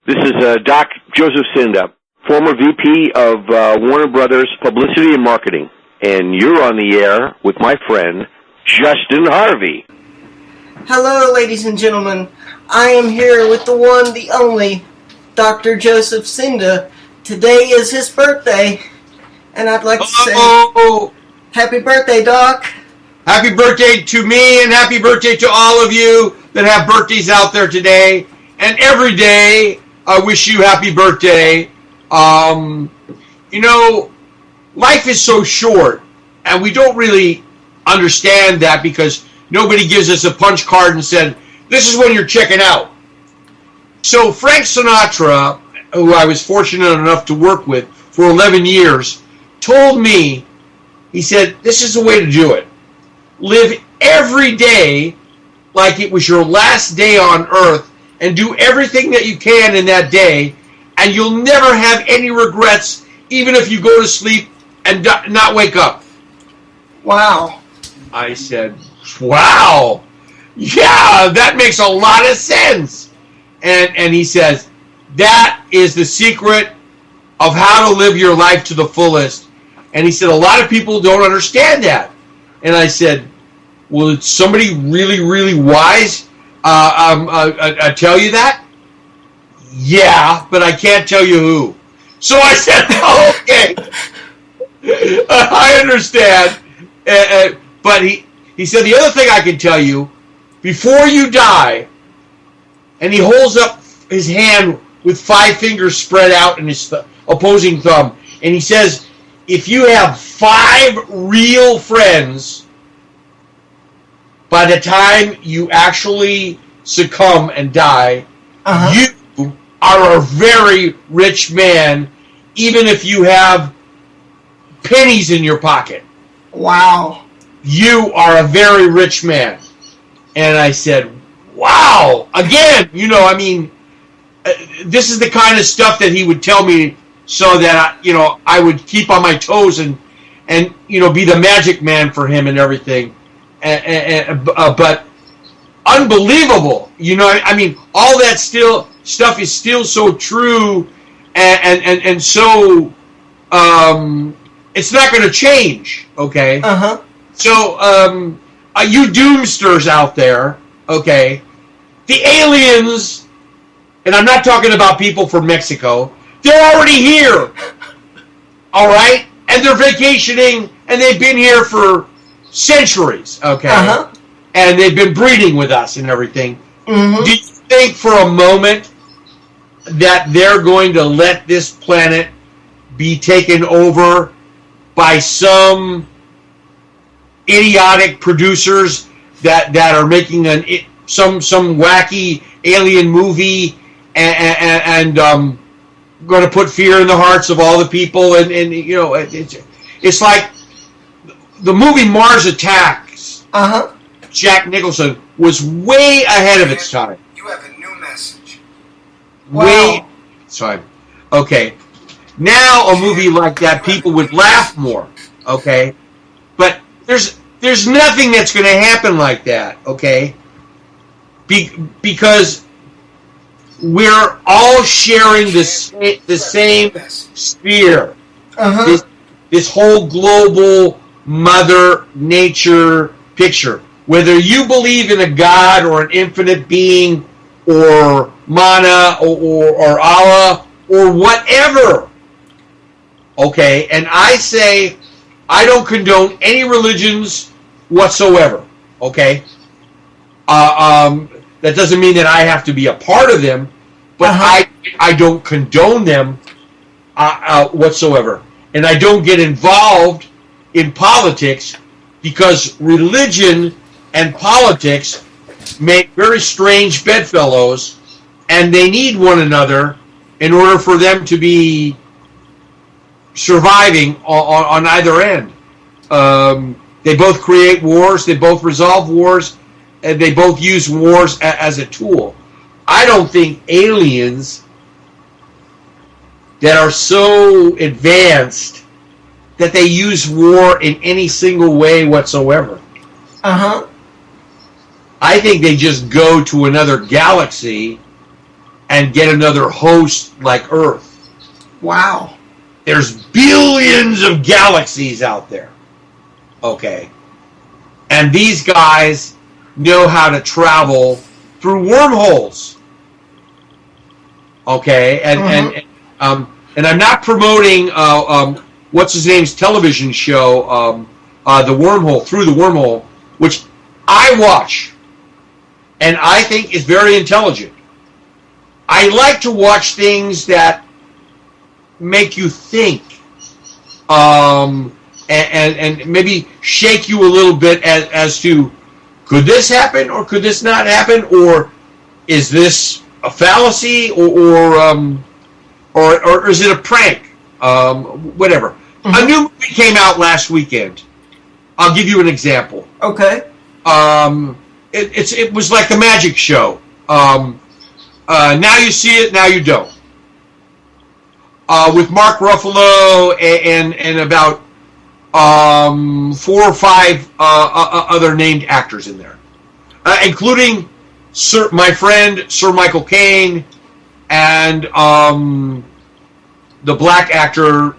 This is Doc Joseph Sinda, former VP of Warner Brothers Publicity and Marketing. And you're on the air with my friend, Justin Harvey. Hello, ladies and gentlemen. I am here with the one, the only, Dr. Joseph Sinda. Today is his birthday, and I'd like to say, happy birthday, Doc. Happy birthday to me, and happy birthday to all of you that have birthdays out there today. And every day, I wish you happy birthday. Life is so short, and we don't really understand that because nobody gives us a punch card and said, this is when you're checking out. So Frank Sinatra, who I was fortunate enough to work with for 11 years, told me, he said, this is the way to do it. Live every day like it was your last day on earth and do everything that you can in that day, and you'll never have any regrets, even if you go to sleep and not wake up. Wow. I said, wow. Yeah, that makes a lot of sense. And he says, that is the secret of how to live your life to the fullest. And he said, a lot of people don't understand that. And I said, well, did somebody really, really wise tell you that? Yeah, but I can't tell you who. So I said, oh, okay. I understand. But he said, the other thing I can tell you, before you die, and he holds up his hand with 5 fingers spread out and his opposing thumb, and he says, if you have 5 real friends, by the time you actually succumb and die, you are a very rich man, even if you have pennies in your pocket. Wow. You are a very rich man. And I said, wow. Again, this is the kind of stuff that he would tell me so that, I would keep on my toes and be the magic man for him and everything. But unbelievable, all that stuff is still so true, and so it's not going to change. Okay. So you doomsters out there, okay, the aliens, and I'm not talking about people from Mexico. They're already here. All right, and they're vacationing, and they've been here for centuries, okay? And they've been breeding with us and everything. Do you think for a moment that they're going to let this planet be taken over by some idiotic producers that are making some wacky alien movie and going to put fear in the hearts of all the people and it's like the movie Mars Attacks, Jack Nicholson, was way ahead of its time. You have a new message. Way time. Okay. Now a movie like that, people would laugh more. Okay. But there's nothing that's going to happen like that. Okay. Because we're all sharing the same sphere. This whole global Mother Nature picture. Whether you believe in a God or an infinite being or Mana or Allah or whatever. Okay, and I say I don't condone any religions whatsoever. Okay? That doesn't mean that I have to be a part of them, but I don't condone them whatsoever. And I don't get involved in politics because religion and politics make very strange bedfellows, and they need one another in order for them to be surviving on either end. They both create wars, they both resolve wars, and they both use wars as a tool. I don't think aliens that are so advanced that they use war in any single way whatsoever. I think they just go to another galaxy and get another host like Earth. Wow. There's billions of galaxies out there. Okay. And these guys know how to travel through wormholes. Okay. And I'm not promoting what's his name's television show, the Wormhole, Through the Wormhole, which I watch and I think is very intelligent. I like to watch things that make you think, and maybe shake you a little bit as to, could this happen or could this not happen, or is this a fallacy, or is it a prank? Whatever. Mm-hmm. A new movie came out last weekend. I'll give you an example. Okay. It was like the magic show. Now you see it, now you don't. With Mark Ruffalo and about 4 or 5 other named actors in there, including my friend Sir Michael Caine and the black actor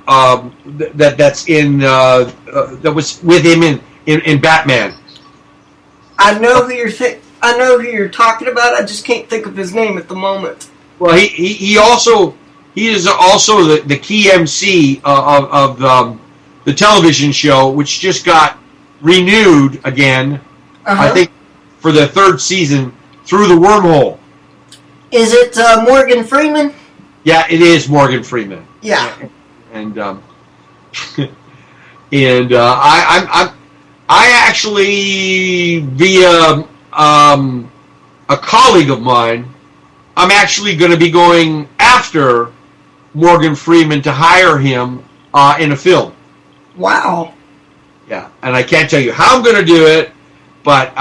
that's in that was with him in Batman. I know who you're talking about. I just can't think of his name at the moment. Well, he is also the key MC of the television show, which just got renewed again. I think for the 3rd season, Through the Wormhole. Is it Morgan Freeman? Yeah, it is Morgan Freeman. Yeah. And I actually, via a colleague of mine, I'm actually going to be going after Morgan Freeman to hire him in a film. Wow. Yeah, and I can't tell you how I'm going to do it, but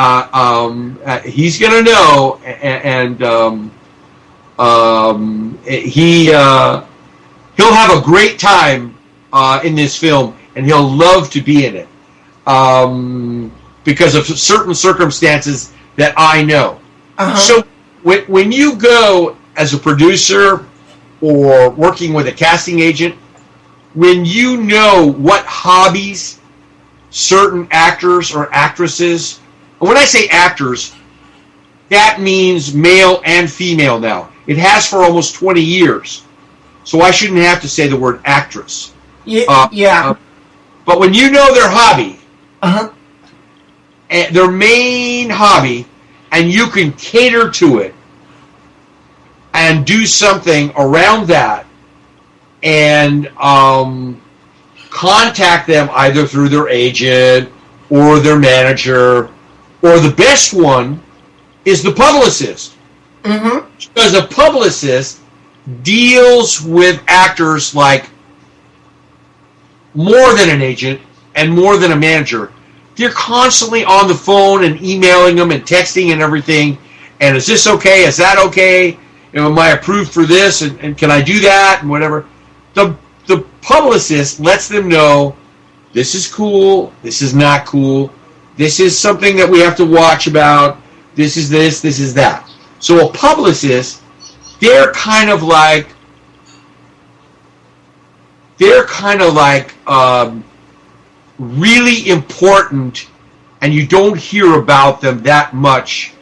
he's going to know, and he'll have a great time in this film, and he'll love to be in it because of certain circumstances that I know. So when you go as a producer or working with a casting agent, when you know what hobbies certain actors or actresses, and when I say actors, that means male and female now. It has for almost 20 years. So I shouldn't have to say the word actress. Yeah. But when you know their hobby, their main hobby, and you can cater to it and do something around that and contact them either through their agent or their manager, or the best one is the publicist. Because a publicist deals with actors like more than an agent and more than a manager. They're constantly on the phone and emailing them and texting and everything. And is this okay? Is that okay? Am I approved for this? And can I do that? And whatever. The publicist lets them know this is cool. This is not cool. This is something that we have to watch about. This is this. This is that. So a publicist, they're kind of like really important, and you don't hear about them that much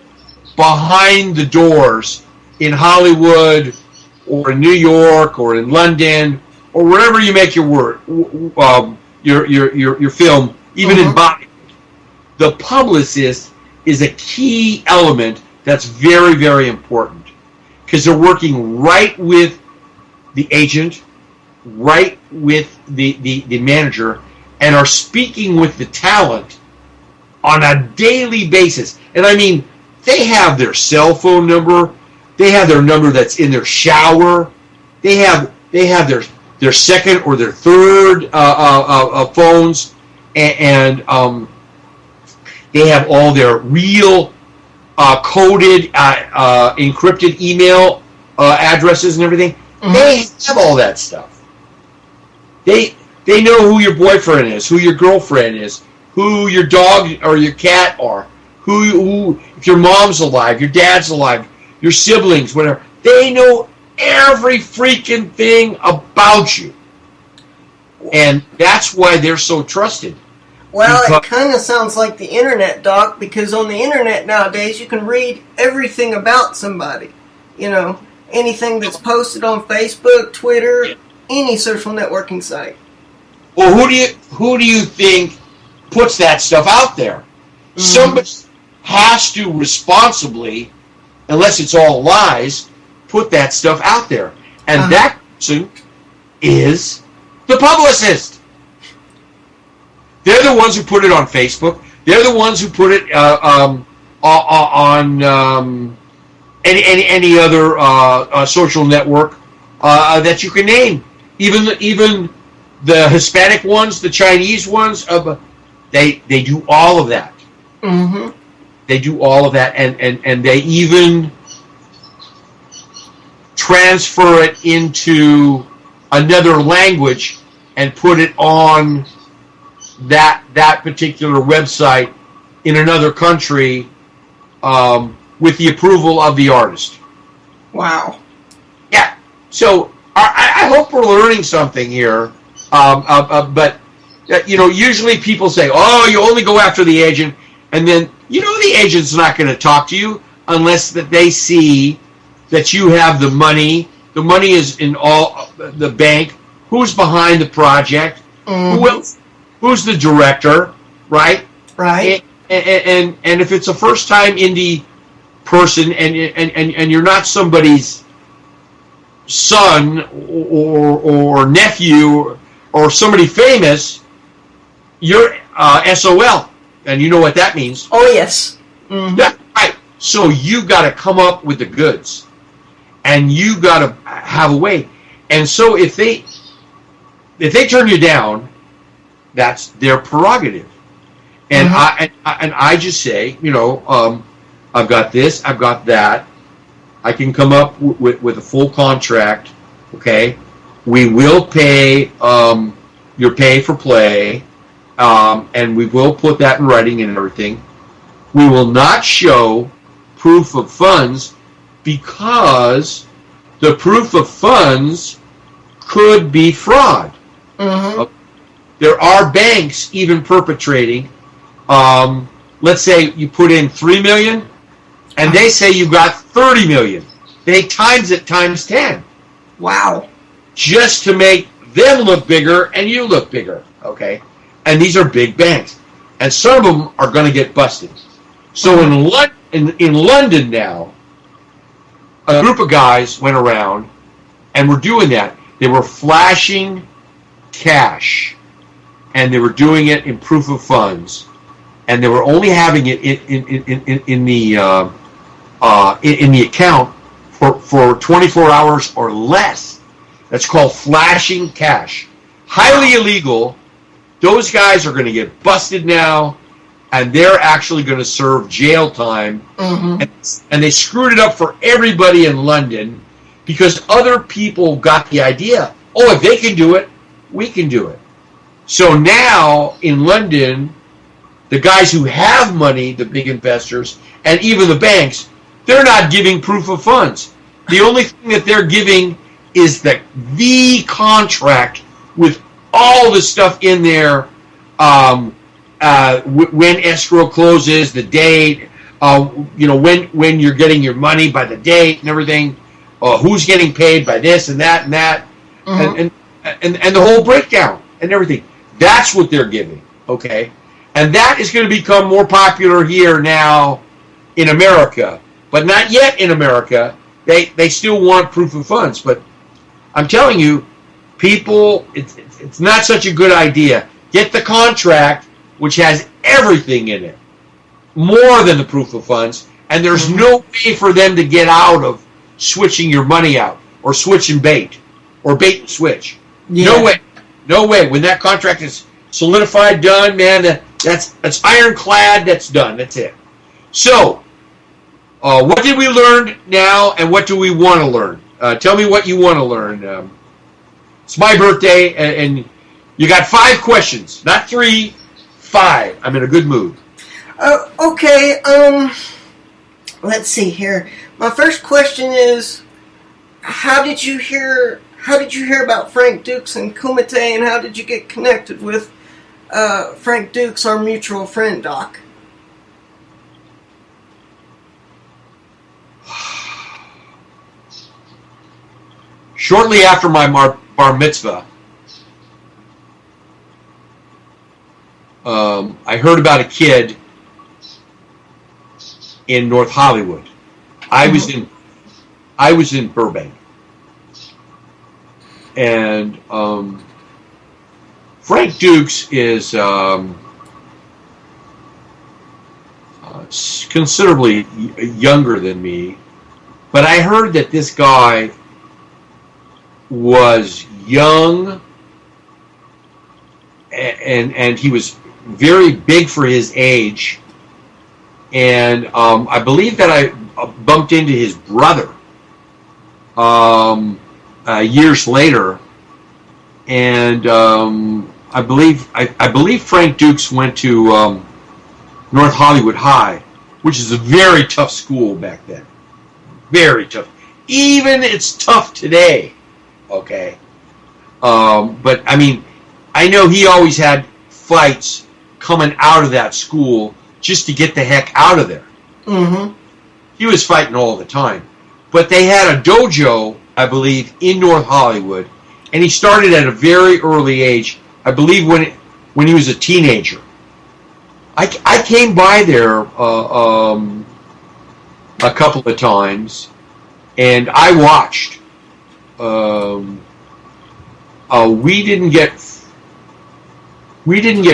behind the doors in Hollywood or in New York or in London or wherever you make your film, even in Boston. The publicist is a key element that's very, very important because they're working right with the agent, right with the manager, and are speaking with the talent on a daily basis. And I mean, they have their cell phone number, they have their number that's in their shower, they have their second or their third phones, and they have all their real coded, encrypted email addresses and everything. They have all that stuff. They know who your boyfriend is, who your girlfriend is, who your dog or your cat are, who if your mom's alive, your dad's alive, your siblings, whatever. They know every freaking thing about you. And that's why they're so trusted. Well, it kind of sounds like the internet, Doc, because on the internet nowadays you can read everything about somebody. You know, anything that's posted on Facebook, Twitter, any social networking site. Well, who do you think puts that stuff out there? Mm-hmm. Somebody has to responsibly, unless it's all lies, put that stuff out there. And that person is the publicist. They're the ones who put it on Facebook. They're the ones who put it on any other social network that you can name. Even the Hispanic ones, the Chinese ones, they do all of that. Mm-hmm. They do all of that, and they even transfer it into another language and put it on that particular website in another country with the approval of the artist. Wow. Yeah. So I hope we're learning something here. But usually people say, "Oh, you only go after the agent," and then the agent's not going to talk to you unless that they see that you have the money. The money is in all the bank. Who's behind the project? Mm-hmm. Who's the director? Right. Right. And if it's a first time indie person and you're not somebody's son or nephew or somebody famous, you're SOL, and you know what that means. Oh yes. Mm-hmm. That's right. So you got to come up with the goods, and you got to have a way. And so if they turn you down, that's their prerogative. And I just say, I've got this, I've got that. I can come up with a full contract. Okay, we will pay your pay for play, and we will put that in writing and everything. We will not show proof of funds because the proof of funds could be fraud. Mm-hmm. There are banks even perpetrating. Let's say you put in $3 million, and they say you got $30 million. They times it times 10. Wow! Just to make them look bigger and you look bigger. Okay, and these are big banks, and some of them are going to get busted. So in London now, a group of guys went around and were doing that. They were flashing cash, and they were doing it in proof of funds, and they were only having it in the account for 24 hours or less. That's called flashing cash. Highly illegal. Those guys are going to get busted now, and they're actually going to serve jail time. Mm-hmm. And they screwed it up for everybody in London because other people got the idea. Oh, if they can do it, we can do it. So now in London, the guys who have money, the big investors, and even the banks, they're not giving proof of funds. The only thing that they're giving is the contract with all the stuff in there, when escrow closes, the date, when you're getting your money by the date and everything, who's getting paid by this and that and that, mm-hmm. and the whole breakdown and everything. That's what they're giving, okay? And that is going to become more popular here now in America, but not yet in America. They still want proof of funds, but I'm telling you, people, it's not such a good idea. Get the contract, which has everything in it, more than the proof of funds, and there's mm-hmm. no way for them to get out of switching your money out, or switching bait, or bait and switch. Yeah. No way. When that contract is solidified, done, man, that's ironclad, that's done, that's it. So, what did we learn now, and what do we want to learn? Tell me what you want to learn. It's my birthday, and you got 5 questions, not 3, 5. I'm in a good mood. Okay, let's see here. My first question is, how did you hear about Frank Dukes and Kumite, and how did you get connected with Frank Dukes, our mutual friend, Doc? Shortly after my bar mitzvah, I heard about a kid in North Hollywood. I was in Burbank, and Frank Dukes is considerably younger than me, but I heard that this guy was young, and he was very big for his age, and I believe that I bumped into his brother years later, and I believe Frank Dukes went to North Hollywood High, which is a very tough school back then. Very tough. Even it's tough today. Okay. But I mean, I know he always had fights coming out of that school just to get the heck out of there. Mm-hmm. He was fighting all the time. But they had a dojo, I believe, in North Hollywood, and he started at a very early age, I believe when he was a teenager. I came by there a couple of times, and I watched. We didn't get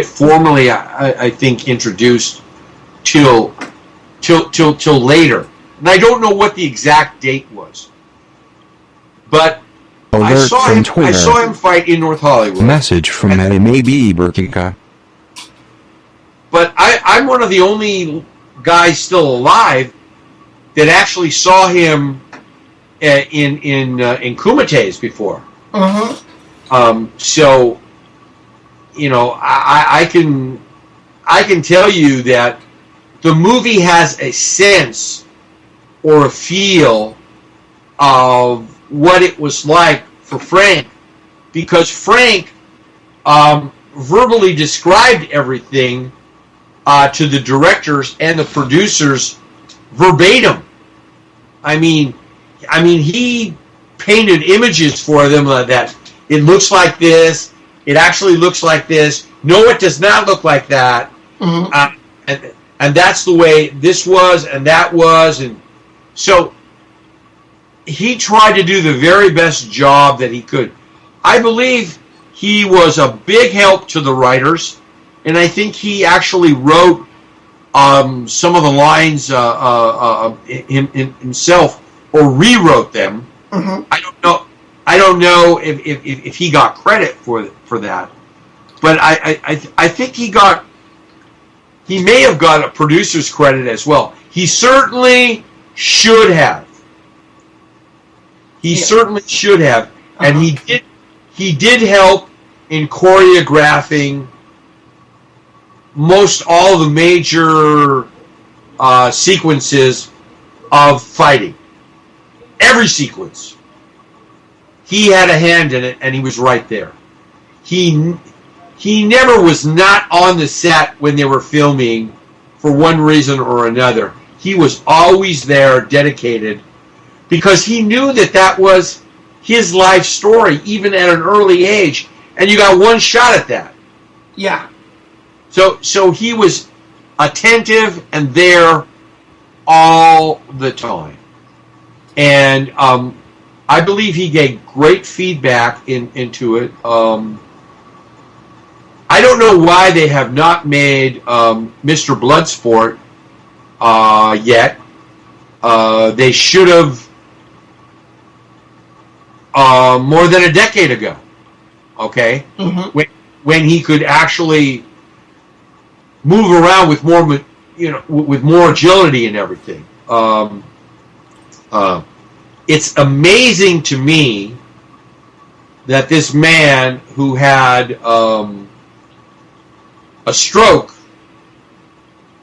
formally, I think, introduced till later, and I don't know what the exact date was. But I saw him fight in North Hollywood. Message from maybe Burkika. But I'm one of the only guys still alive that actually saw him in Kumite's before. Uh-huh. So, you know, I can tell you that the movie has a sense or a feel of what it was like for Frank, because Frank verbally described everything to the directors and the producers verbatim. I mean, he painted images for them that it looks like this, it actually looks like this. No, it does not look like that. Mm-hmm. And that's the way this was and that was. And so he tried to do the very best job that he could. I believe he was a big help to the writers, and I think he actually wrote some of the lines himself, or rewrote them. Mm-hmm. I don't know if he got credit for that, but I think he may have got a producer's credit as well. He certainly should have. Certainly should have, and he did help in choreographing most all the major sequences of fighting. Every sequence. He had a hand in it, and he was right there. He never was not on the set when they were filming for one reason or another. He was always there, dedicated, because he knew that was his life story, even at an early age, and you got one shot at that. Yeah. So he was attentive and there all the time. And I believe he gave great feedback into it. I don't know why they have not made Mr. Bloodsport yet. They should have more than a decade ago. Okay? Mm-hmm. When he could actually move around with more, with more agility and everything. It's amazing to me that this man who had a stroke,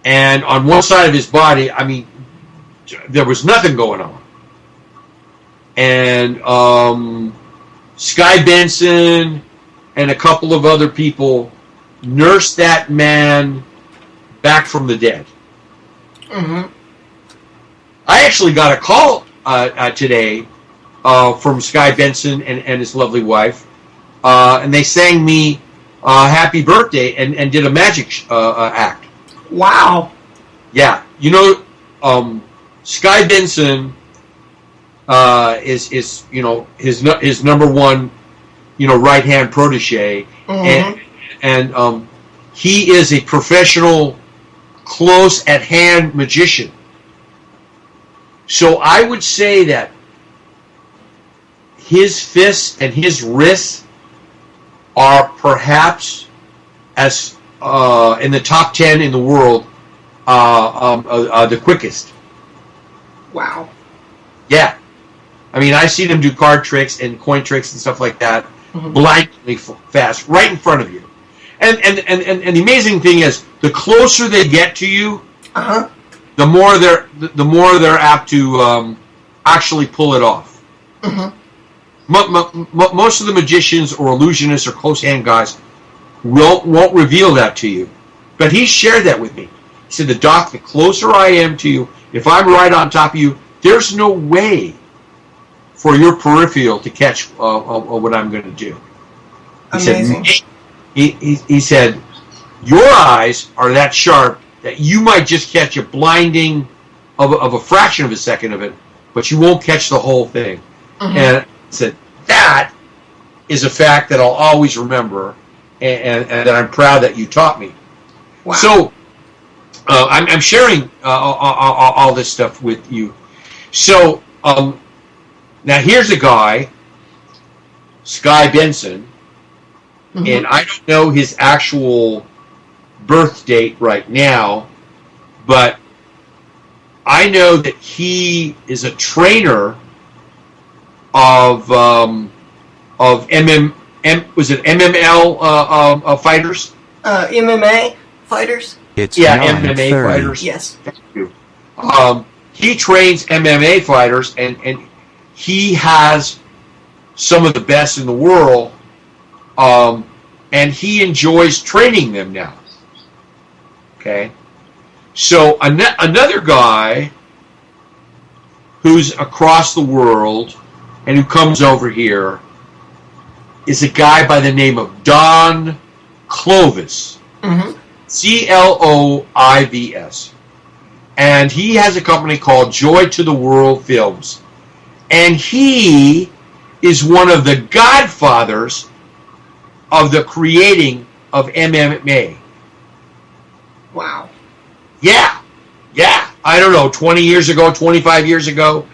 and on one side of his body, I mean, there was nothing going on. and Sky Benson and a couple of other people nursed that man back from the dead. Mm-hmm. I actually got a call today from Sky Benson and his lovely wife, and they sang me happy birthday and did a magic act. Wow. Yeah. Sky Benson is his number one right hand protege, Mm-hmm. and he is a professional close at hand magician. So I would say that his fists and his wrists are perhaps as in the top 10 in the world, the quickest. Wow. Yeah. I mean, I've seen him do card tricks and coin tricks and stuff like that, Mm-hmm. blindingly fast, right in front of you. And the amazing thing is, the closer they get to you, Uh-huh. the more they're apt to actually pull it off. Mm-hmm. Most of the magicians or illusionists or close hand guys won't reveal that to you, but he shared that with me. He said, the closer I am to you, if I'm right on top of you, there's no way for your peripheral to catch what I'm going to do. He Amazing. said, he said, your eyes are that sharp that you might just catch a blinding of a fraction of a second of it, but you won't catch the whole thing. Mm-hmm. And I said, that is a fact that I'll always remember, and that I'm proud that you taught me. Wow. So I'm sharing all this stuff with you. So now here's a guy, Sky Benson, Mm-hmm. and I don't know his actual birth date right now, but I know that he is a trainer of was it MML fighters? MMA fighters? It's MMA 9:30. fighters. Yes. Thank you. He trains MMA fighters, and he has some of the best in the world, and he enjoys training them now. Okay? So another guy who's across the world and who comes over here is a guy by the name of Don Clovis. Mm-hmm. Cloivs. And he has a company called Joy to the World Films. And he is one of the godfathers of the creating of MMA. Wow. Yeah. I don't know, 20 years ago, 25 years ago,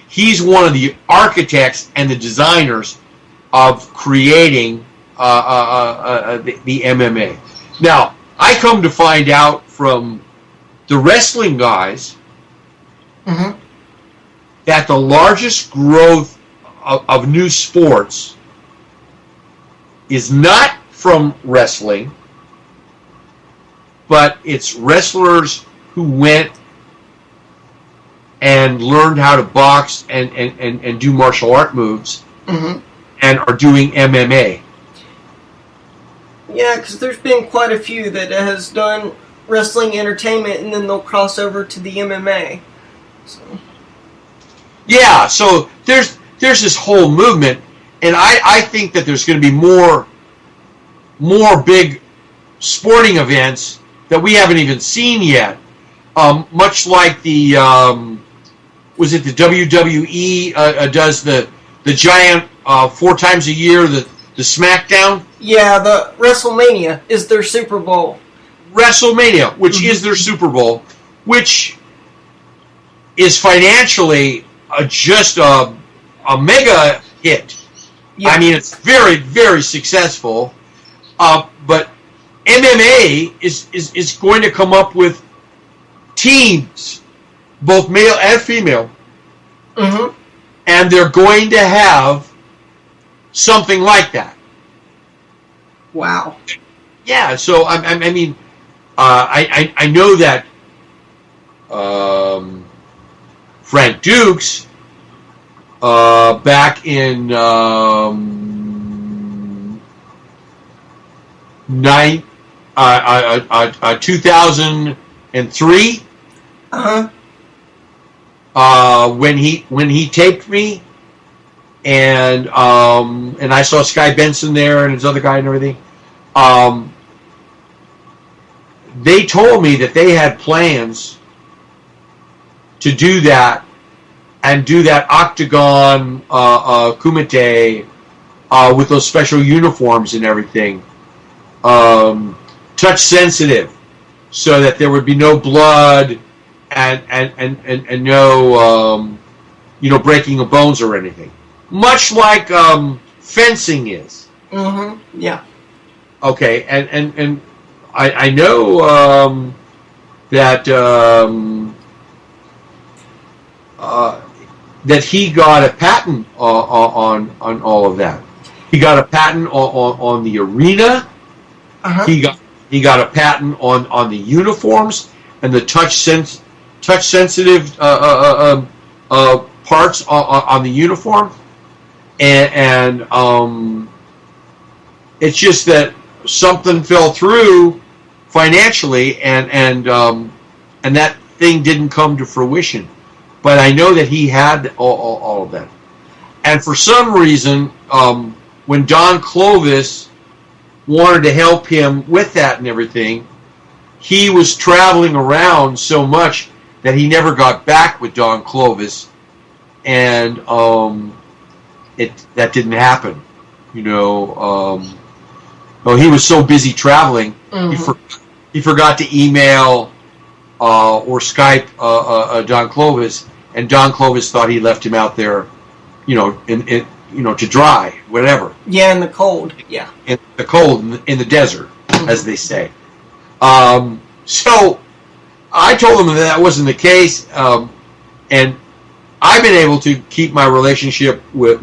he's one of the architects and the designers of creating the MMA. Now, I come to find out from the wrestling guys Mm-hmm. that the largest growth of new sports is not from wrestling, but it's wrestlers who went and learned how to box and do martial art moves, Mm-hmm. and are doing MMA. Yeah, because there's been quite a few that has done wrestling entertainment, and then they'll cross over to the MMA. So. Yeah, so there's this whole movement, and I think that there's going to be more big sporting events that we haven't even seen yet. Much like the was it the WWE does the giant 4 times a year the SmackDown? Yeah, the WrestleMania is their Super Bowl. WrestleMania, which is their Super Bowl, which is financially just a mega hit. Yeah. I mean, it's very, very successful. But MMA is going to come up with teams, both male and female, Mm-hmm. and they're going to have something like that. Wow. Yeah, so I mean, I know that Frank Dukes back in 2003. When he taped me, and I saw Sky Benson there and his other guy and everything. They told me that they had plans to do that and do that octagon kumite with those special uniforms and everything, touch sensitive, so that there would be no blood and no breaking of bones or anything, much like fencing is. Yeah. Okay, and I know that that he got a patent on all of that. He got a patent on the arena. He got a patent on the uniforms and the touch sensitive parts on the uniform, and it's just that something fell through financially, and that thing didn't come to fruition. But I know that he had all of that. And for some reason, when Don Clovis wanted to help him with that and everything, he was traveling around so much that he never got back with Don Clovis, and that didn't happen. He was so busy traveling, he forgot to email or Skype Don Clovis, and Don Clovis thought he left him out there, to dry, whatever. Yeah, in the cold. Yeah. In the cold, in the desert, as they say. So I told him that wasn't the case, and I've been able to keep my relationship with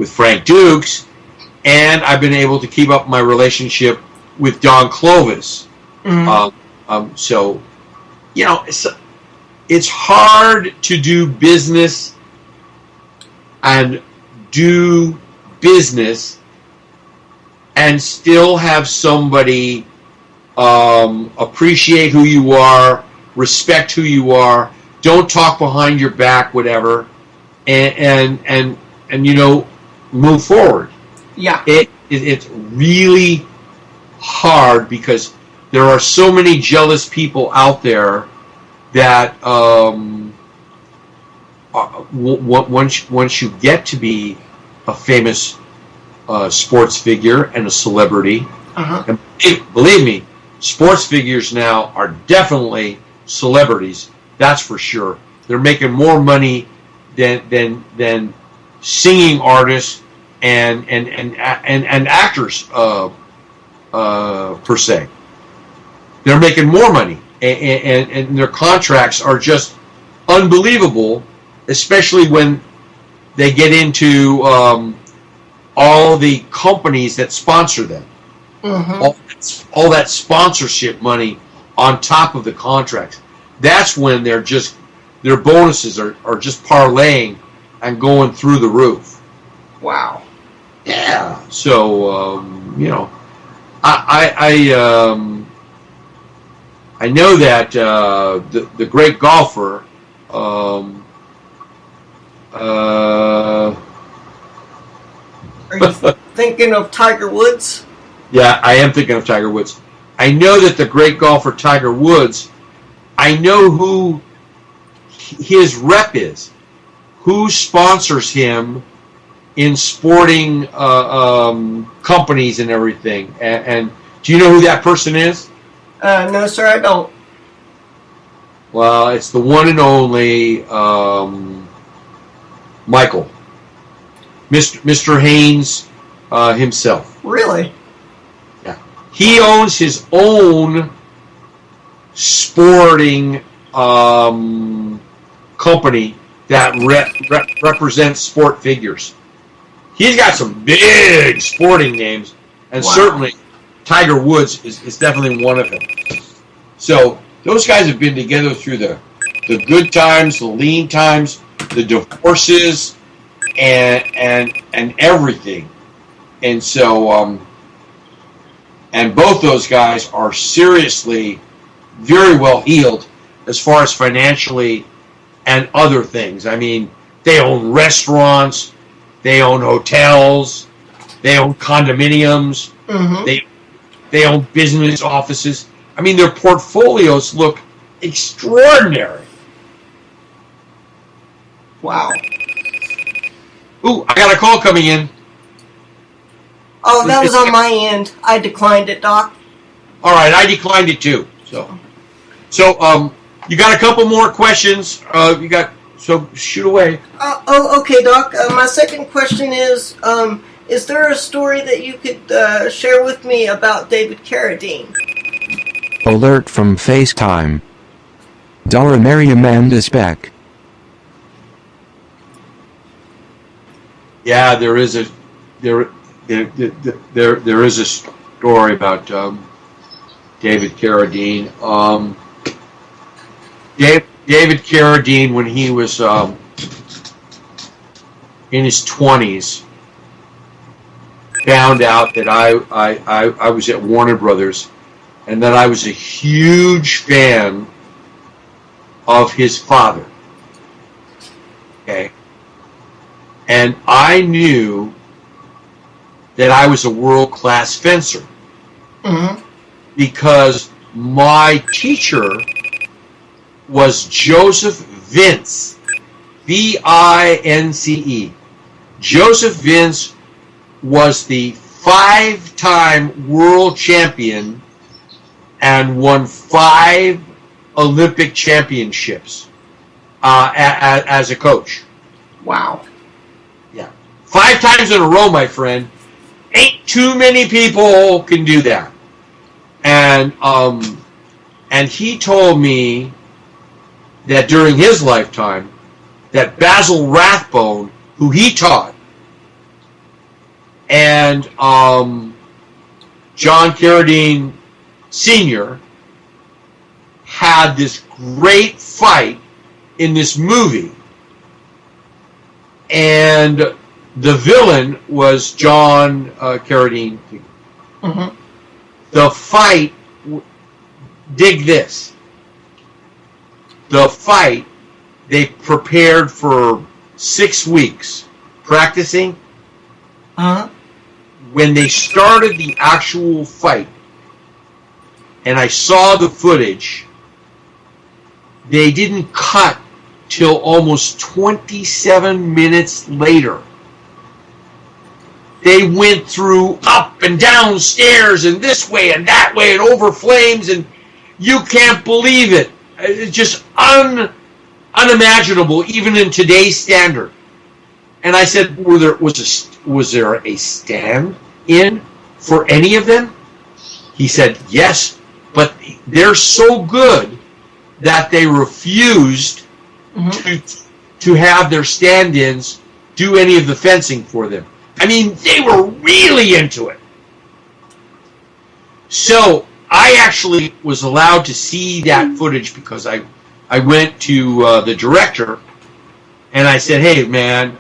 Frank Dukes, and I've been able to keep up my relationship with Don Clovis. So, it's hard to do business and still have somebody appreciate who you are, respect who you are, don't talk behind your back, whatever, and move forward. Yeah. It's really hard because there are so many jealous people out there that once you get to be a famous sports figure and a celebrity, and believe me, sports figures now are definitely celebrities. That's for sure. They're making more money than singing artists and actors per se. They're making more money, and their contracts are just unbelievable, especially when they get into all the companies that sponsor them. All that sponsorship money on top of the contracts. That's when their bonuses are just parlaying and going through the roof. Wow. Yeah. So I know that the great golfer. Are you thinking of Tiger Woods? Yeah, I am thinking of Tiger Woods. I know that the great golfer Tiger Woods, I know who his rep is, who sponsors him in sporting companies and everything. And do you know who that person is? No, sir, I don't. Well, it's the one and only Michael. Mr. Haynes himself. Really? Yeah. He owns his own sporting company that represents sport figures. He's got some big sporting names, and certainly Tiger Woods is definitely one of them. So those guys have been together through the good times, the lean times, the divorces, and everything. And so, and both those guys are seriously very well healed as far as financially and other things. I mean, they own restaurants, they own hotels, they own condominiums, they own business offices. I mean, their portfolios look extraordinary. Wow. Ooh, I got a call coming in. Oh, that was on my end. I declined it, Doc. All right, I declined it too. So, you got a couple more questions. So shoot away. Okay, Doc. My second question is there a story that you could share with me about David Carradine? Alert from FaceTime. Dara Mary Amanda Speck. Yeah, there is a story about David Carradine. David Carradine, when he was in his 20s, found out that I was at Warner Brothers, and that I was a huge fan of his father. Okay. And I knew that I was a world-class fencer. Because my teacher was Joseph Vince, V-I-N-C-E. Joseph Vince was the 5-time world champion and won 5 Olympic championships as a coach. Wow. Yeah. 5 times in a row, my friend. Ain't too many people can do that. And he told me that during his lifetime, that Basil Rathbone, who he taught, and John Carradine Sr. had this great fight in this movie. And the villain was John Carradine. The fight, dig this, the fight, they prepared for 6 weeks practicing. When they started the actual fight, and I saw the footage, they didn't cut till almost 27 minutes later. They went through up and down stairs and this way and that way and over flames, and you can't believe it. It's just unimaginable, even in today's standard. And I said, was there a stand-in for any of them? He said, yes, but they're so good that they refused to have their stand-ins do any of the fencing for them. I mean, they were really into it. So I actually was allowed to see that footage because I went to the director and I said, hey, man,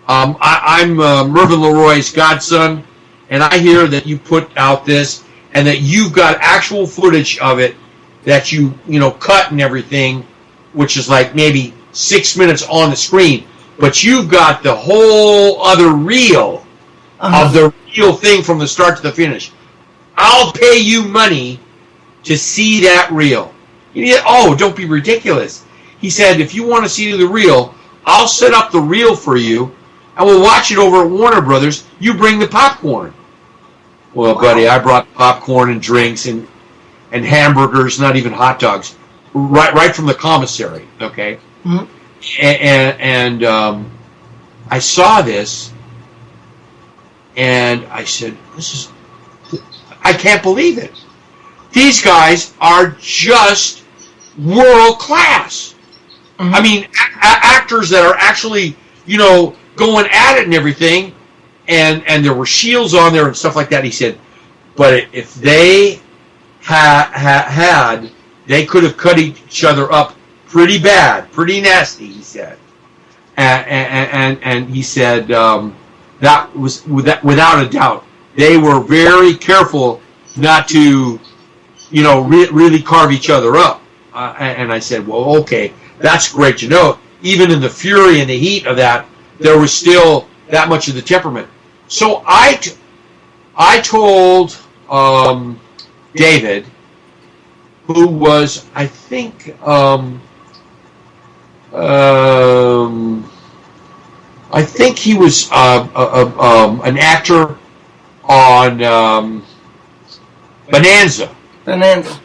I'm Mervyn LeRoy's godson, and I hear that you put out this and that you've got actual footage of it that you cut and everything, which is like maybe 6 minutes on the screen, but you've got the whole other reel of the real thing from the start to the finish. I'll pay you money to see that reel. Oh, don't be ridiculous. He said, if you want to see the reel, I'll set up the reel for you, and we'll watch it over at Warner Brothers. You bring the popcorn. Well, buddy, I brought popcorn and drinks and hamburgers, not even hot dogs, right from the commissary, okay? And I saw this, and I said, I can't believe it. These guys are just world class. I mean, actors that are actually, going at it and everything, and there were shields on there and stuff like that. He said, but if they they could have cut each other up pretty bad, pretty nasty, he said. And he said that was without a doubt. They were very careful not to, really carve each other up. And I said, well, okay, that's great to know. Even in the fury and the heat of that, there was still that much of the temperament. So I told David, who was, I think, he was an actor on Bonanza. Bonanza.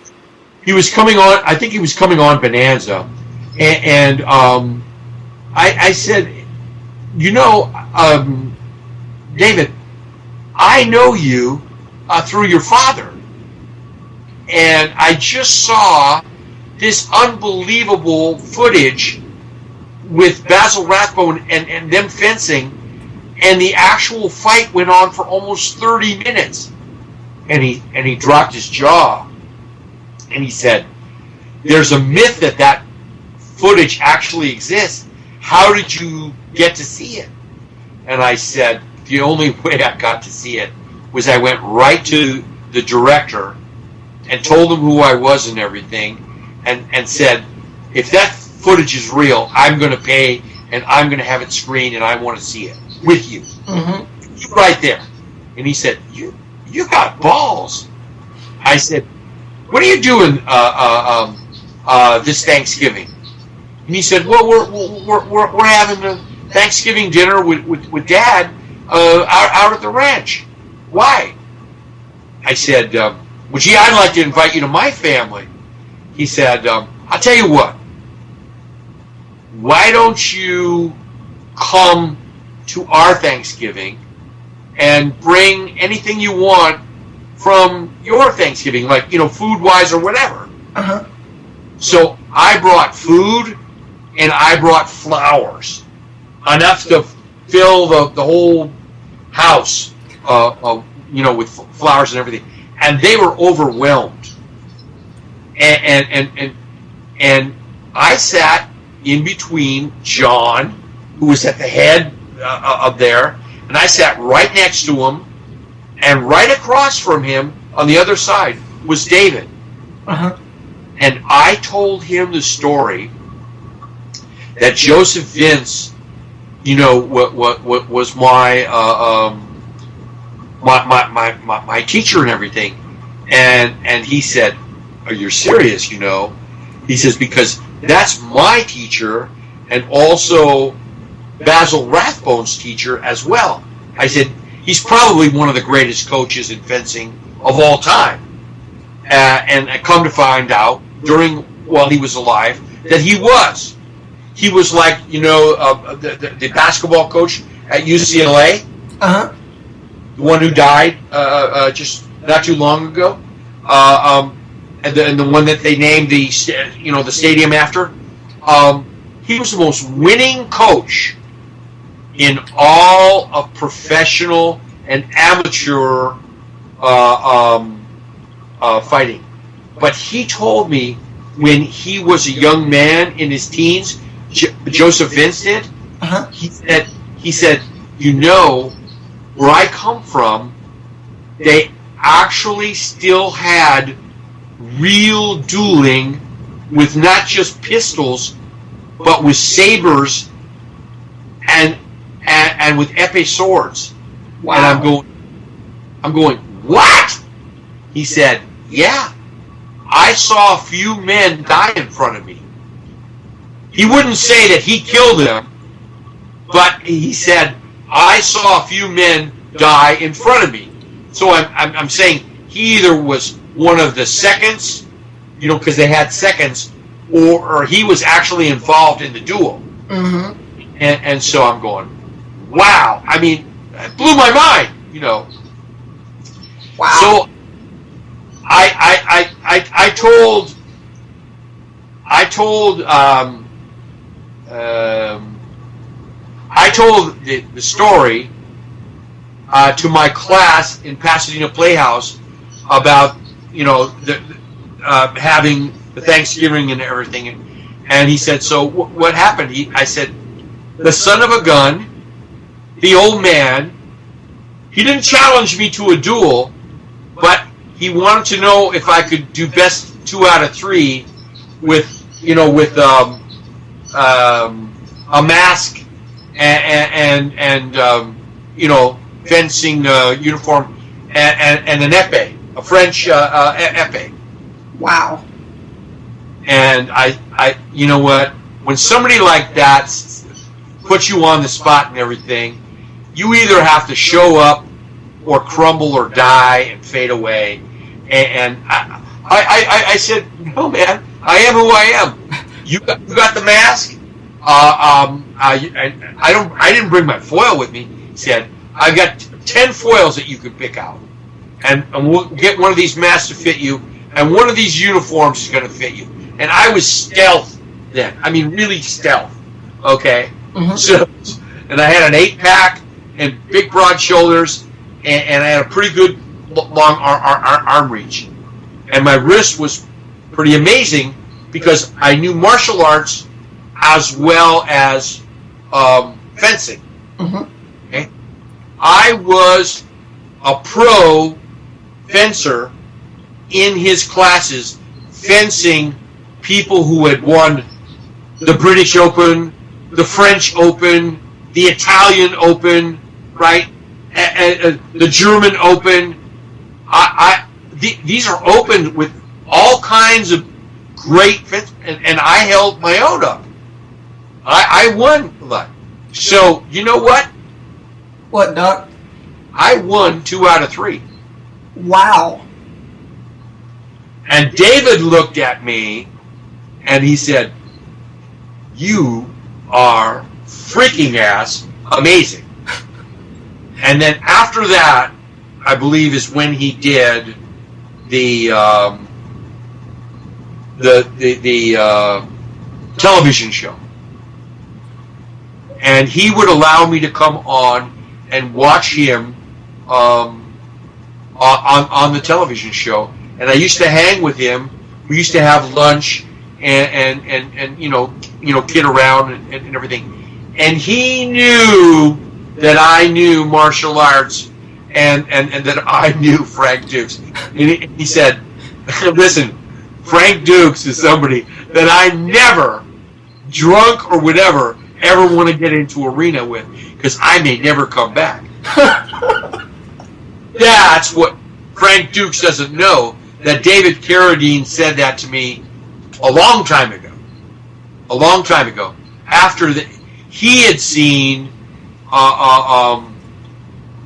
He was coming on. I think he was coming on Bonanza, and I said, David, I know you through your father, and I just saw this unbelievable footage with Basil Rathbone and them fencing, and the actual fight went on for almost 30 minutes. And he dropped his jaw, and he said, there's a myth that footage actually exists. How did you get to see it? And I said, the only way I got to see it was I went right to the director and told him who I was and everything, and said, if that footage is real, I'm going to pay, and I'm going to have it screened, and I want to see it with you. Mm-hmm. Right there. And he said, you got balls. I said, what are you doing this Thanksgiving? And he said, well, we're having a Thanksgiving dinner with Dad out at the ranch. Why? I said, well, gee, I'd like to invite you to my family. He said, I'll tell you what. Why don't you come to our Thanksgiving and bring anything you want from your Thanksgiving, like, food-wise or whatever. Uh-huh. So I brought food and I brought flowers, enough to fill the whole house, with flowers and everything. And they were overwhelmed. And I sat in between John, who was at the head of there, and I sat right next to him, and right across from him on the other side was David. Uh-huh. And I told him the story that Joseph Vince, what was my teacher and everything, and he said, "Are you serious?" He says, because that's my teacher and also Basil Rathbone's teacher as well. I said, he's probably one of the greatest coaches in fencing of all time. And I come to find out while he was alive that he was. He was like, the basketball coach at UCLA. Uh-huh. The one who died just not too long ago. And the one that they named the stadium after. He was the most winning coach in all of professional and amateur fighting. But he told me when he was a young man in his teens, Joseph Vince did. Uh-huh. He said, where I come from, they actually still had real dueling with not just pistols, but with sabers and with epee swords. Wow. And I'm going, what? He said, yeah, I saw a few men die in front of me. He wouldn't say that he killed them, but he said, I saw a few men die in front of me. So I'm saying he either was one of the seconds, because they had seconds, or he was actually involved in the duel. Mm-hmm. And so I'm going, wow. I mean, it blew my mind, Wow. So I told the story to my class in Pasadena Playhouse about having the Thanksgiving and everything, and he said, so what happened? I said, the son of a gun, the old man. He didn't challenge me to a duel, but he wanted to know if I could do best 2 out of 3 with a mask and fencing uniform and an épée, a French épée. Wow. And I, you know what? When somebody like that puts you on the spot and everything, you either have to show up or crumble or die and fade away. And I said, no, man, I am who I am. You got the mask? I didn't bring my foil with me. He said, I've got 10 foils that you can pick out. And we'll get one of these masks to fit you, and one of these uniforms is going to fit you. And I was stealth then. I mean, really stealth. Okay? Mm-hmm. So, and I had an 8-pack and big broad shoulders, and I had a pretty good long arm reach. And my wrist was pretty amazing because I knew martial arts as well as fencing. Mm-hmm. Okay? I was a pro fencer in his classes, fencing people who had won the British Open, the French Open, the Italian Open, right? And the German Open. These are open with all kinds of great fence, and I held my own up. I won a lot. So, you know what? What, Doc? I won 2 out of 3. Wow. And David looked at me and he said, you are freaking ass amazing. And then after that, I believe is when he did the television show. And he would allow me to come on and watch him on the television show. And I used to hang with him. We used to have lunch and kid around and everything. And he knew that I knew martial arts and that I knew Frank Dukes. And he said, listen, Frank Dukes is somebody that I never, drunk or whatever, ever want to get into arena with, because I may never come back. That's what Frank Dukes doesn't know, that David Carradine said that to me a long time ago. A long time ago. After he had seen a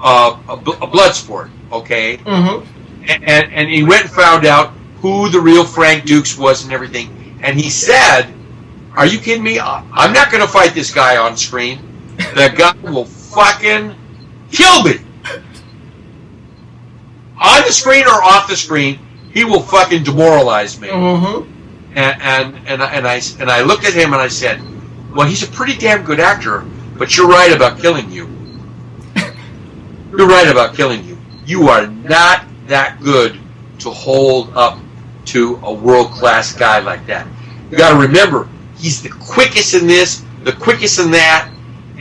blood sport, okay? Mm-hmm. And he went and found out who the real Frank Dukes was and everything. And he said, are you kidding me? I'm not going to fight this guy on screen. That guy will fucking kill me. On the screen or off the screen, he will fucking demoralize me. Mm-hmm. And I looked at him and I said, well, he's a pretty damn good actor, but you're right about killing you. You're right about killing you. You are not that good to hold up to a world-class guy like that. You got to remember, he's the quickest in this, the quickest in that,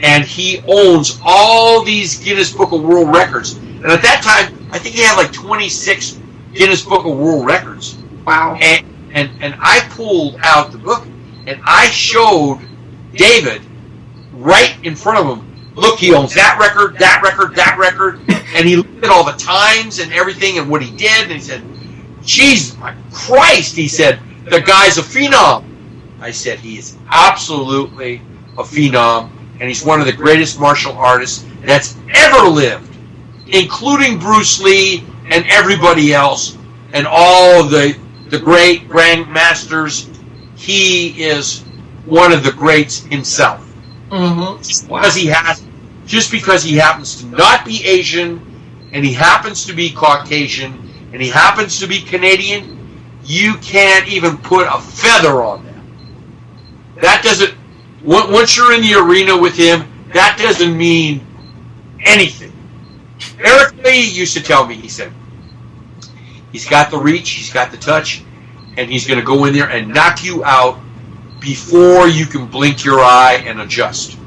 and he owns all these Guinness Book of World Records. And at that time, I think he had like 26 Guinness Book of World Records. Wow. And I pulled out the book, and I showed David right in front of him, look, he owns that record, that record, that record. And he looked at all the times and everything and what he did, and he said, Jesus my Christ, he said, the guy's a phenom. I said, he is absolutely a phenom, and he's one of the greatest martial artists that's ever lived, including Bruce Lee and everybody else, and all of the great grandmasters. He is one of the greats himself. Mm-hmm. Just because he happens to not be Asian, and he happens to be Caucasian, and he happens to be Canadian, you can't even put a feather on that. That doesn't, once you're in the arena with him, that doesn't mean anything. Eric Lee used to tell me, he said, he's got the reach, he's got the touch, and he's going to go in there and knock you out before you can blink your eye and adjust.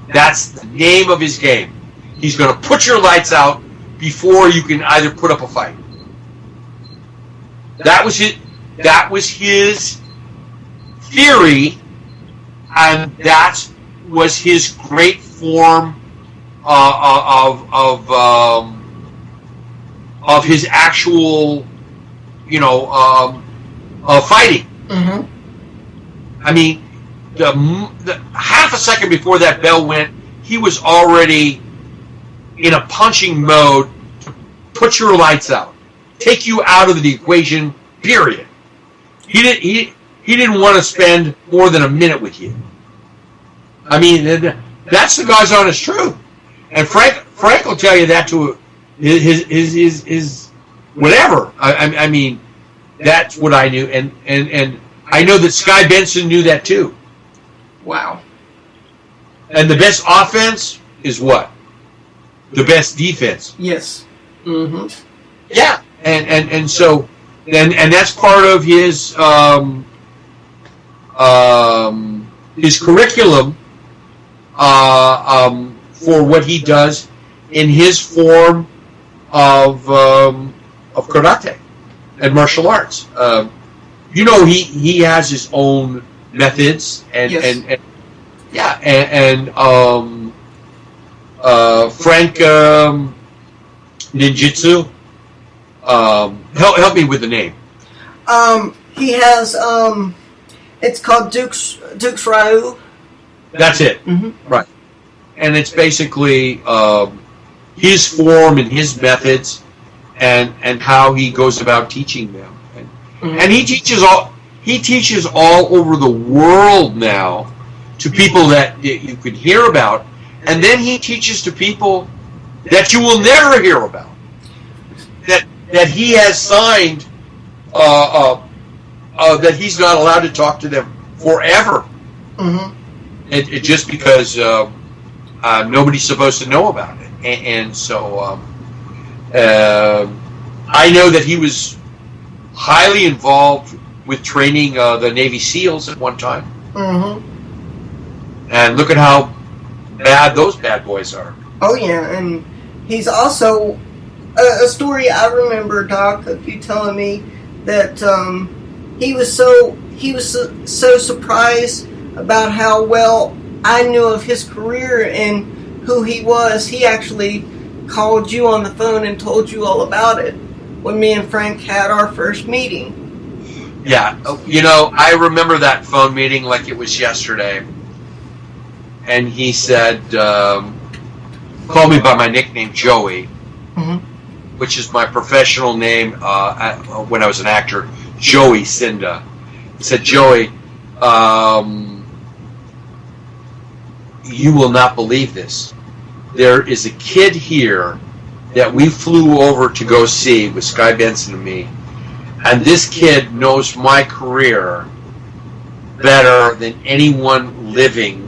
That's the name of his game. He's going to put your lights out before you can either put up a fight. That was his theory, and that was his great form of his actual, fighting. Mm-hmm. I mean, the half a second before that bell went, he was already in a punching mode to put your lights out, take you out of the equation. Period. He didn't want to spend more than a minute with you. I mean, that's the God's honest truth. And Frank will tell you that to his whatever. I mean, that's what I knew, and I know that Sky Benson knew that too. Wow. And the best offense is what? The best defense. Yes. Mm-hmm. Yeah, and so that's part of his curriculum for what he does in his form of karate and martial arts. He has his own methods and Frank ninjutsu. Help me with the name. He has it's called Duke's Ryu. That's it. Mm-hmm. Right. And it's basically his form and his methods and how he goes about teaching them. And he teaches all over the world now to people that you could hear about, and then he teaches to people that you will never hear about. That he has signed that he's not allowed to talk to them forever. Mm-hmm. It just because nobody's supposed to know about it, and so I know that he was highly involved with training the Navy SEALs at one time. Mm-hmm. And look at how bad those bad boys are. Oh yeah, and he's also a story I remember, Doc, of you telling me that he was so surprised about how well I knew of his career and who he was. He actually called you on the phone and told you all about it when me and Frank had our first meeting. Yeah, I remember that phone meeting like it was yesterday. And he said, call me by my nickname, Joey, mm-hmm. which is my professional name when I was an actor, Joey Sinda. He said, Joey, you will not believe this. There is a kid here that we flew over to go see with Sky Benson and me, and this kid knows my career better than anyone living,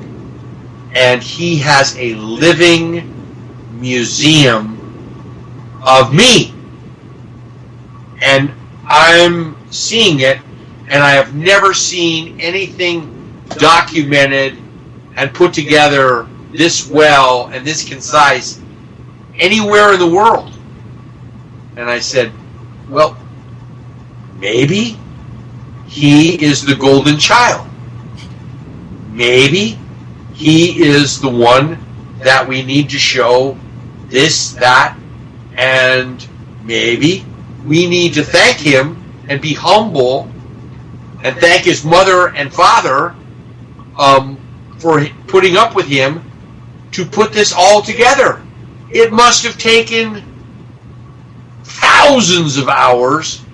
and he has a living museum of me, and I'm seeing it, and I have never seen anything documented and put together this well and this concise anywhere in the world. And I said, well, maybe he is the golden child. Maybe he is the one that we need to show this, that, and maybe we need to thank him and be humble and thank his mother and father for putting up with him to put this all together. It must have taken thousands of hours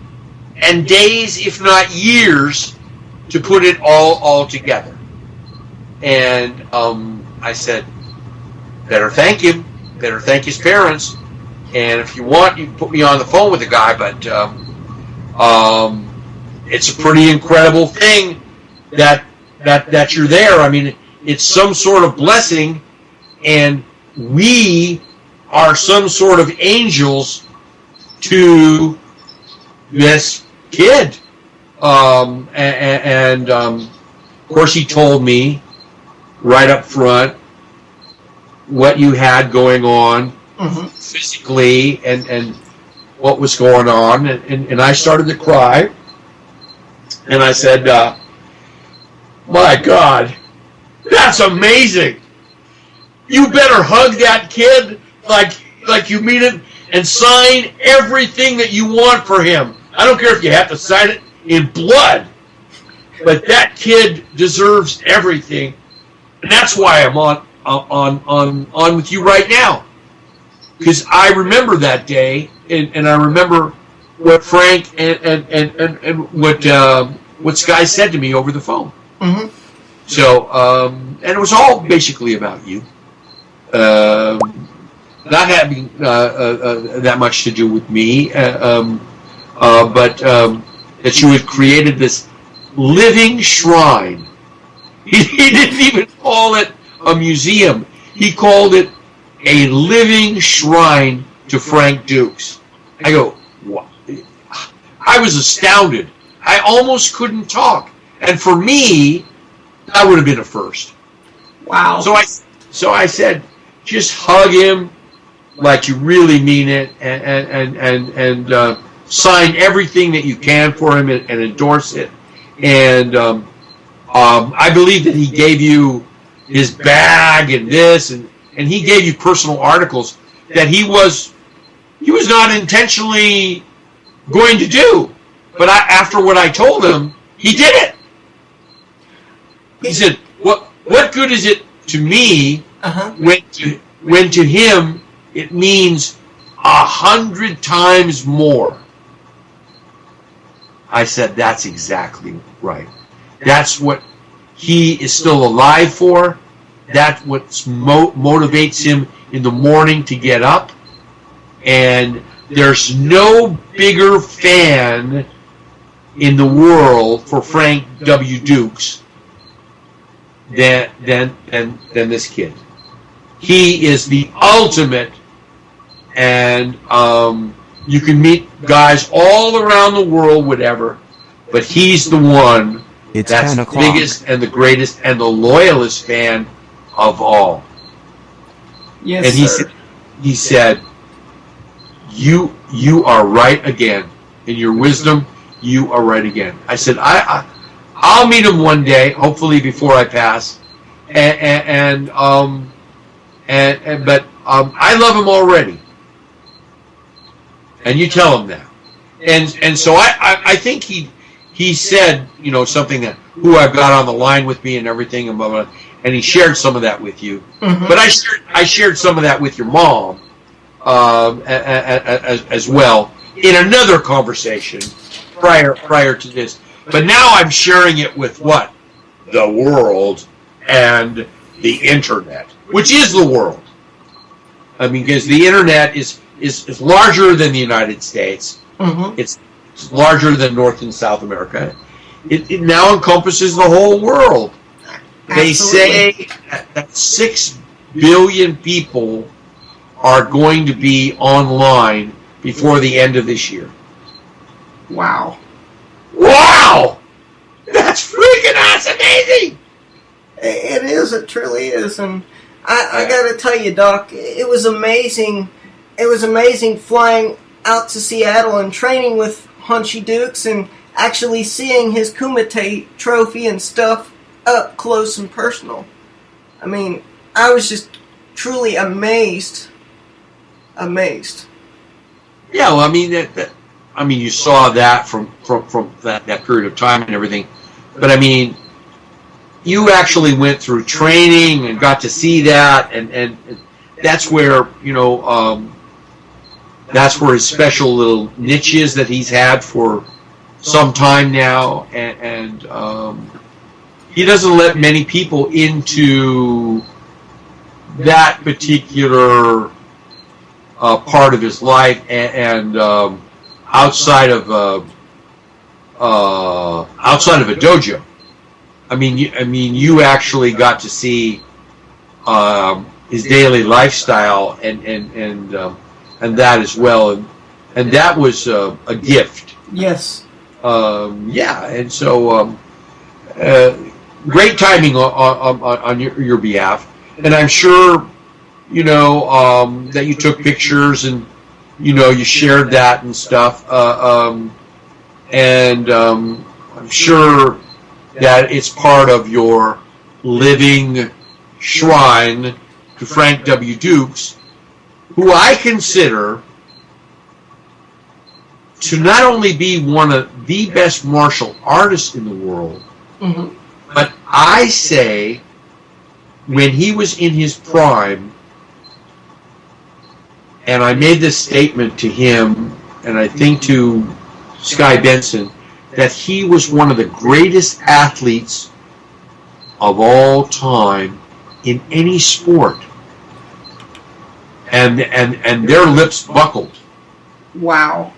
and days, if not years, to put it all together. And I said, better thank him, better thank his parents, and if you want, you can put me on the phone with the guy, but it's a pretty incredible thing that you're there. I mean, it's some sort of blessing, and we are some sort of angels to this kid. Of course, he told me right up front what you had going on Mm-hmm. physically and what was going on, and I started to cry, and I said, my God, that's amazing. You better hug that kid like you mean it and sign everything that you want for him. I don't care if you have to sign it in blood, but that kid deserves everything, and that's why I'm on with you right now. Because I remember that day, and I remember what Frank and what Sky said to me over the phone. Mm-hmm. So, and it was all basically about you, not having that much to do with me, but that you had created this living shrine. He didn't even call it a museum. He called it a living shrine to Frank Dukes. I go, what? I was astounded. I almost couldn't talk. And for me, that would have been a first. Wow. So I said, just hug him like you really mean it, and sign everything that you can for him and endorse it. And I believe that he gave you his bag and this, and he gave you personal articles that he was not intentionally going to do. But after what I told him, he did it. He said, "What good is it to me when to him it means 100 times more?" I said, "That's exactly right. That's what he is still alive for. That's what motivates him in the morning to get up. And there's no bigger fan in the world for Frank W. Dukes than this kid. He is the ultimate, and you can meet guys all around the world, whatever, but he's the one that's the biggest and the greatest and the loyalist fan of all." Yes, and sir. He said, you are right again. In your wisdom, you are right again. I said, I'll meet him one day, hopefully before I pass, but I love him already. And you tell him that. And so I think he said, something that who I've got on the line with me and everything, and blah, blah, and he shared some of that with you. Mm-hmm. But I shared some of that with your mom as well in another conversation prior to this. But now I'm sharing it with what? The world and the internet, which is the world. I mean, because the internet is larger than the United States. Mm-hmm. It's larger than North and South America. It now encompasses the whole world. They say that 6 billion people are going to be online before the end of this year. Wow. Wow! That's amazing! It is. It truly is. And I got to tell you, Doc, it was amazing. It was amazing flying out to Seattle and training with Hunchy Dukes and actually seeing his Kumite trophy and stuff up close and personal. I mean, I was just truly amazed. Amazed. Yeah, well, I mean, you saw that from that period of time and everything, but I mean, you actually went through training and got to see that, and that's where that's where his special little niche is that he's had for some time now, and he doesn't let many people into that particular part of his life, and outside of a dojo. I mean, you actually got to see his daily lifestyle and that as well, and that was a gift. Yes. Yeah, and so great timing on your behalf, and I'm sure that you took pictures and, you shared that and stuff. And I'm sure that it's part of your living shrine to Frank W. Dukes, who I consider to not only be one of the best martial artists in the world, but I say when he was in his prime, and I made this statement to him, and I think to Sky Benson, that he was one of the greatest athletes of all time in any sport. And their lips buckled. Wow.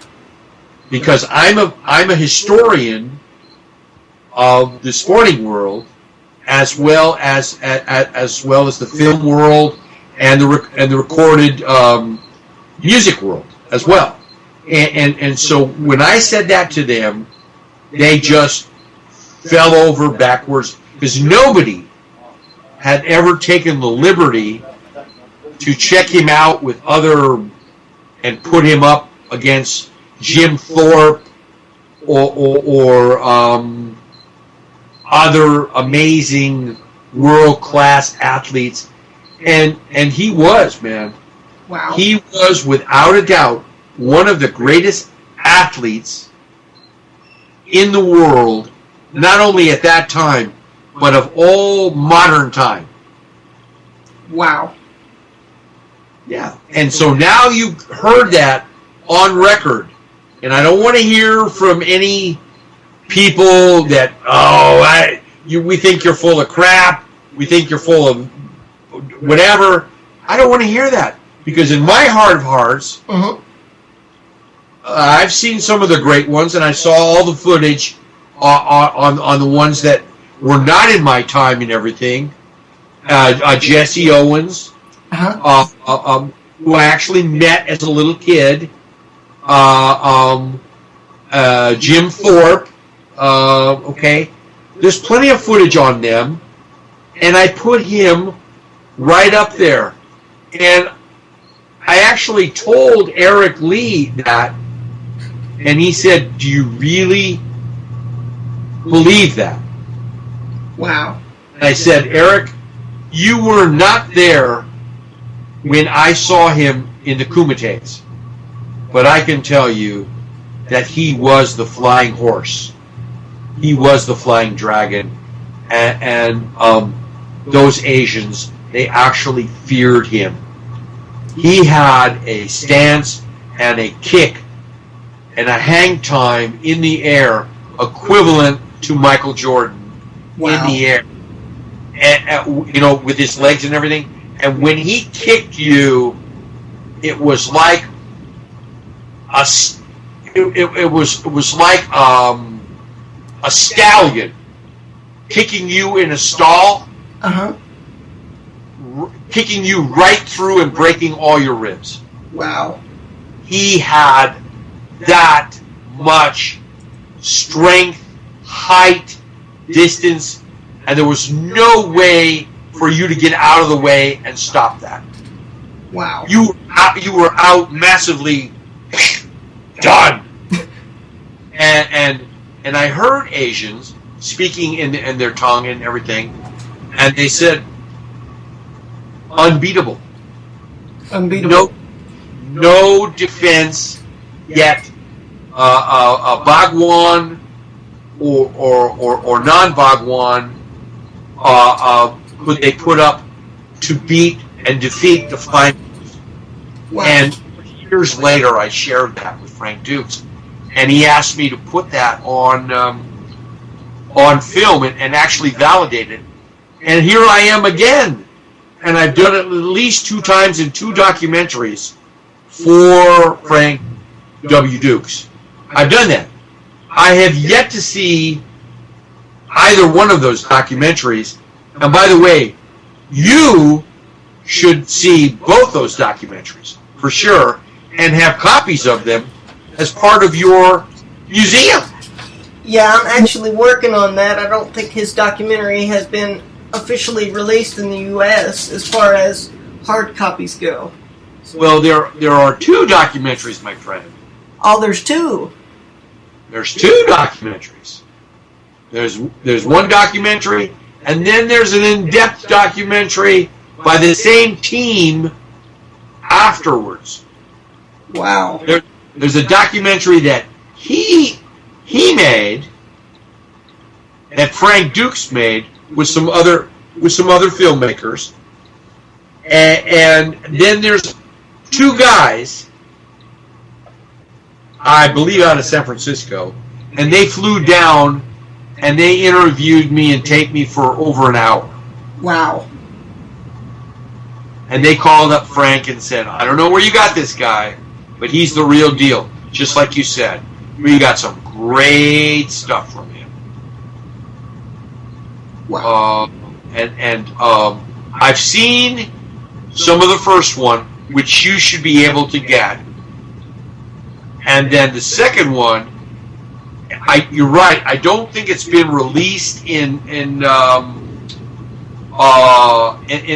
Because I'm a historian of the sporting world, as well as the film world and the recorded music world as well. And so when I said that to them, they just fell over backwards, because nobody had ever taken the liberty to check him out with and put him up against Jim Thorpe or other amazing world-class athletes. And he was, man. Wow. He was, without a doubt, one of the greatest athletes in the world, not only at that time, but of all modern time. Wow. Yeah. And so now you've heard that on record. And I don't want to hear from any people that, we think you're full of crap, we think you're full of whatever. I don't want to hear that. Because in my heart of hearts, I've seen some of the great ones, and I saw all the footage on the ones that were not in my time and everything. Jesse Owens, who I actually met as a little kid. Jim Thorpe. Okay, there's plenty of footage on them, and I put him right up there. And I actually told Eric Lee that, and he said, "Do you really believe that?" Wow. And I said, "Eric, you were not there when I saw him in the Kumites, but I can tell you that he was the flying horse. He was the flying dragon, and those Asians, they actually feared him. He had a stance and a kick and a hang time in the air equivalent to Michael Jordan in the air, and with his legs and everything. And when he kicked you, it was like it was like a stallion kicking you in a stall, kicking you right through and breaking all your ribs. Wow. He had that much strength, height, distance, and there was no way for you to get out of the way and stop that. Wow. You were out massively done. And I heard Asians speaking in their tongue and everything, and they said, unbeatable. Unbeatable. No defense yet. A Bhagwan or non-Bhagwan could they put up to beat and defeat the Flying Horse. Wow. And years later, I shared that with Frank Dukes, and he asked me to put that on film and actually validate it. And here I am again, and I've done it at least 2 times in 2 documentaries for Frank W. Dukes. I've done that. I have yet to see either one of those documentaries. And by the way, you should see both those documentaries for sure, and have copies of them as part of your museum. Yeah, I'm actually working on that. I don't think his documentary has been officially released in the U.S. as far as hard copies go? Well, there are 2 documentaries, my friend. Oh, there's 2. There's 2 documentaries. There's one documentary, and then there's an in-depth documentary by the same team afterwards. Wow. There's a documentary that he made, that Frank Dukes made with some other filmmakers, and then there's 2 guys, I believe out of San Francisco, and they flew down and they interviewed me and taped me for over an hour. Wow. And they called up Frank and said, I don't know where you got this guy, but he's the real deal. Just like you said, we got some great stuff from him. Wow. I've seen some of the first one, which you should be able to get. And then the second one, you're right. I don't think it's been released in the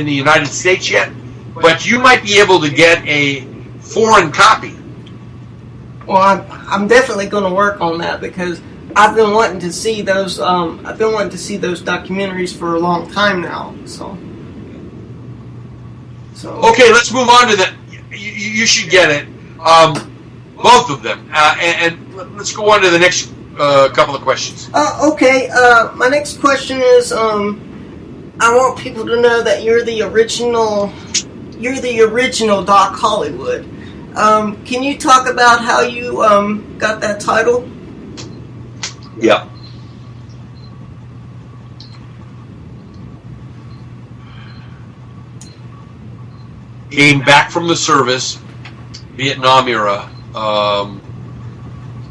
United States yet, but you might be able to get a foreign copy. Well, I'm definitely going to work on that because I've been wanting to see those. I've been wanting to see those documentaries for a long time now. So. Okay, let's move on to that. You should get it, both of them, and let's go on to the next couple of questions. Okay. My next question is, I want people to know that you're the original Doc Hollywood. Can you talk about how you got that title? Yeah. Came back from the service, Vietnam era,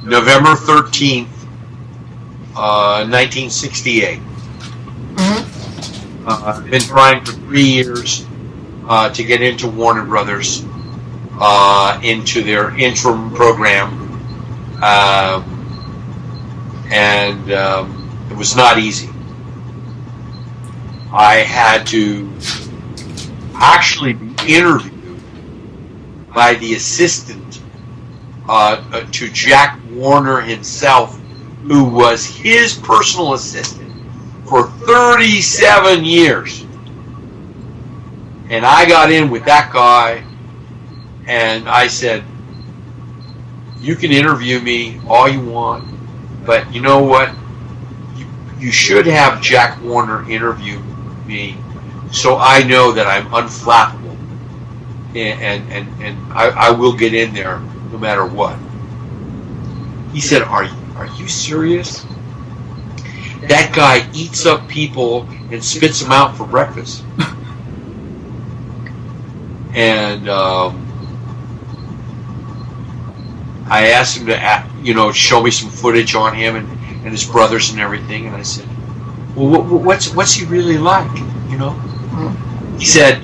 November 13th, 1968. Mm-hmm. I've been trying for 3 years to get into Warner Brothers, into their interim program, and it was not easy. I had to actually be interviewed by the assistant to Jack Warner himself, who was his personal assistant for 37 years. And I got in with that guy, and I said, you can interview me all you want, but you know what? You should have Jack Warner interview me so I know that I'm unflappable, and I will get in there no matter what. He said, are you serious? That guy eats up people and spits them out for breakfast. And I asked him to, show me some footage on him and his brothers and everything. And I said, well, what's he really like? He said,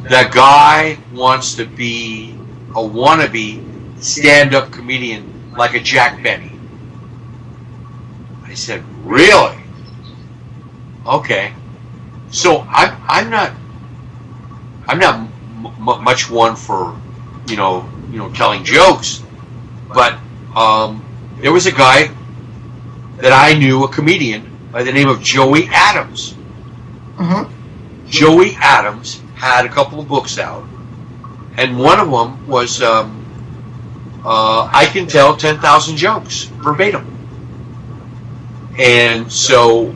the guy wants to be a wannabe stand-up comedian like a Jack Benny. I said, really? Okay. So I'm not much one for telling jokes, but there was a guy that I knew, a comedian by the name of Joey Adams. Mm-hmm. Joey Adams had a couple of books out, and one of them was I Can Tell 10,000 Jokes verbatim. And so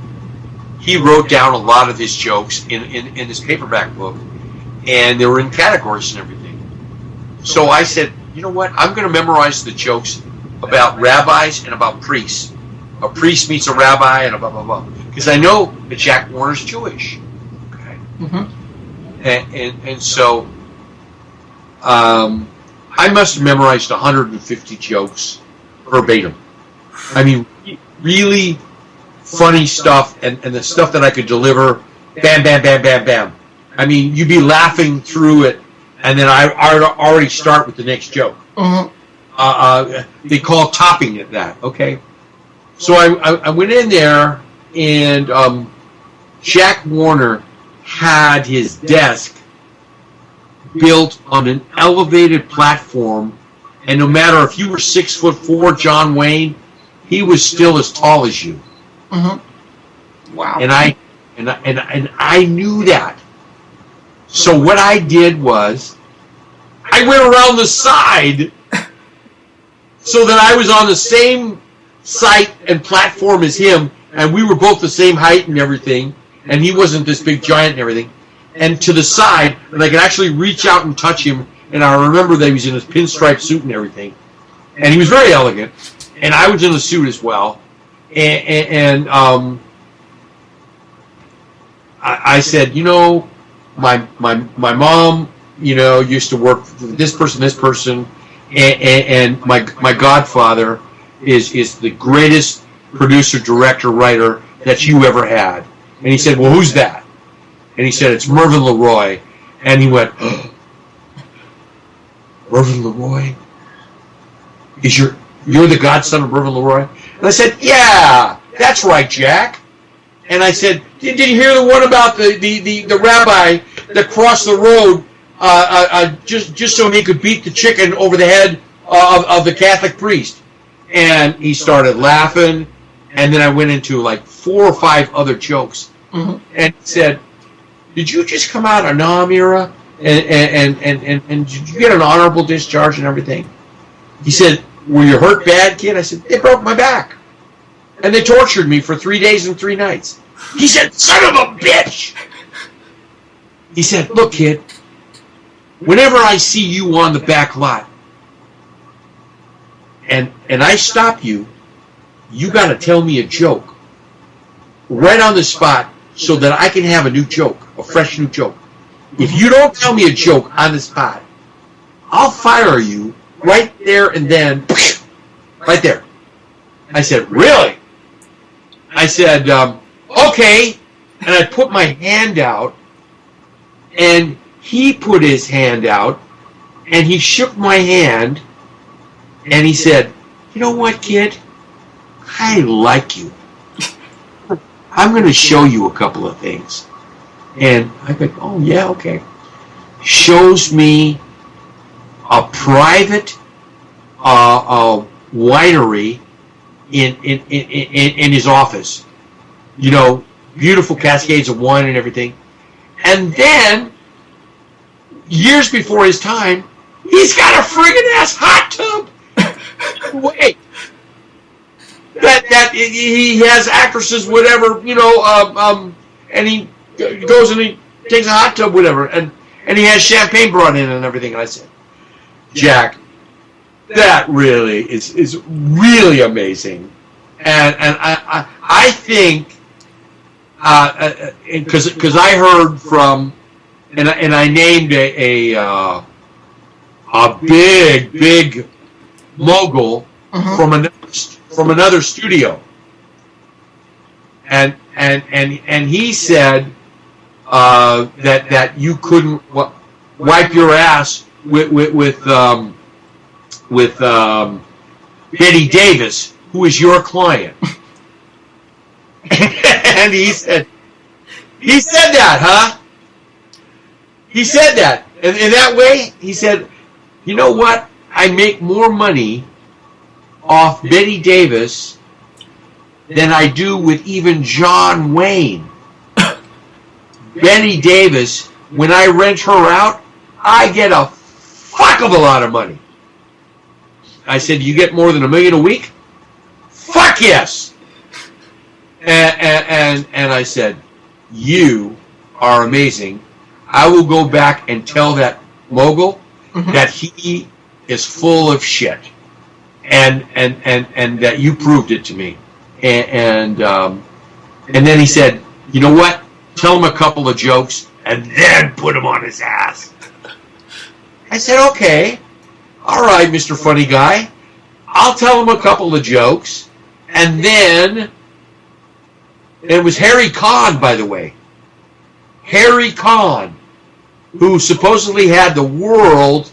he wrote down a lot of his jokes in his paperback book, and they were in categories and everything. So I said, you know what, I'm going to memorize the jokes about rabbis and about priests. A priest meets a rabbi and a blah, blah, blah. Because I know that Jack Warner's Jewish. Okay. Mm-hmm. And so I must have memorized 150 jokes verbatim. I mean, really funny stuff, and the stuff that I could deliver, bam, bam, bam, bam, bam. I mean, you'd be laughing through it, and then I already start with the next joke. Mm-hmm. They call topping it that, okay? So I went in there, and Jack Warner had his desk built on an elevated platform, and no matter if you were 6'4", John Wayne, he was still as tall as you. Mm-hmm. Wow. And I knew that. So what I did was, I went around the side so that I was on the same site and platform as him, and we were both the same height and everything, and he wasn't this big giant and everything. And to the side, and I could actually reach out and touch him, and I remember that he was in his pinstripe suit and everything. And he was very elegant, and I was in a suit as well. And I said, you know, my mom, you know, used to work for this person, and my godfather is the greatest producer, director, writer that you ever had. And he said, well, who's that? And he said, it's Mervyn LeRoy. And he went, oh, Mervyn LeRoy? You're the godson of Mervyn LeRoy? And I said, yeah, that's right, Jack. And I said, did you hear the one about the rabbi that crossed the road just so he could beat the chicken over the head of the Catholic priest? And he started laughing, and then I went into like 4 or 5 other jokes. Mm-hmm. And he said, did you just come out of Nam era? And did you get an honorable discharge and everything? He said, were you hurt bad, kid? I said, they broke my back. And they tortured me for 3 days and 3 nights. He said, son of a bitch! He said, look, kid, whenever I see you on the back lot, and I stop you, you got to tell me a joke right on the spot so that I can have a new joke, a fresh new joke. If you don't tell me a joke on the spot, I'll fire you right there and then, right there. I said, really? I said, okay. And I put my hand out, and he put his hand out, and he shook my hand, and he said, you know what, kid? I like you. I'm going to show you a couple of things. And I go, oh, yeah, okay. Shows me a private winery in his office. You know, beautiful cascades of wine and everything. And then, years before his time, he's got a friggin' ass hot tub. Wait. That he has actresses, whatever, you know, and he goes and he takes a hot tub, whatever, and he has champagne brought in and everything. And I said, Jack, that really is really amazing, and I think because I heard from and I named a big mogul from another studio, and he said that you couldn't wipe your ass with Betty Davis, who is your client. And he said that, huh? He said that. And in that way, he said, you know what? I make more money off Betty Davis than I do with even John Wayne. Betty Davis, when I rent her out, I get a fuck of a lot of money. I said, you get more than $1 million a week? Fuck yes! And I said, you are amazing. I will go back and tell that mogul that he is full of shit. And that you proved it to me. And then he said, you know what? Tell him a couple of jokes and then put him on his ass. I said, okay. All right, Mr. Funny Guy. I'll tell him a couple of jokes. And then, it was Harry Kahn, by the way. Harry Kahn, who supposedly had the world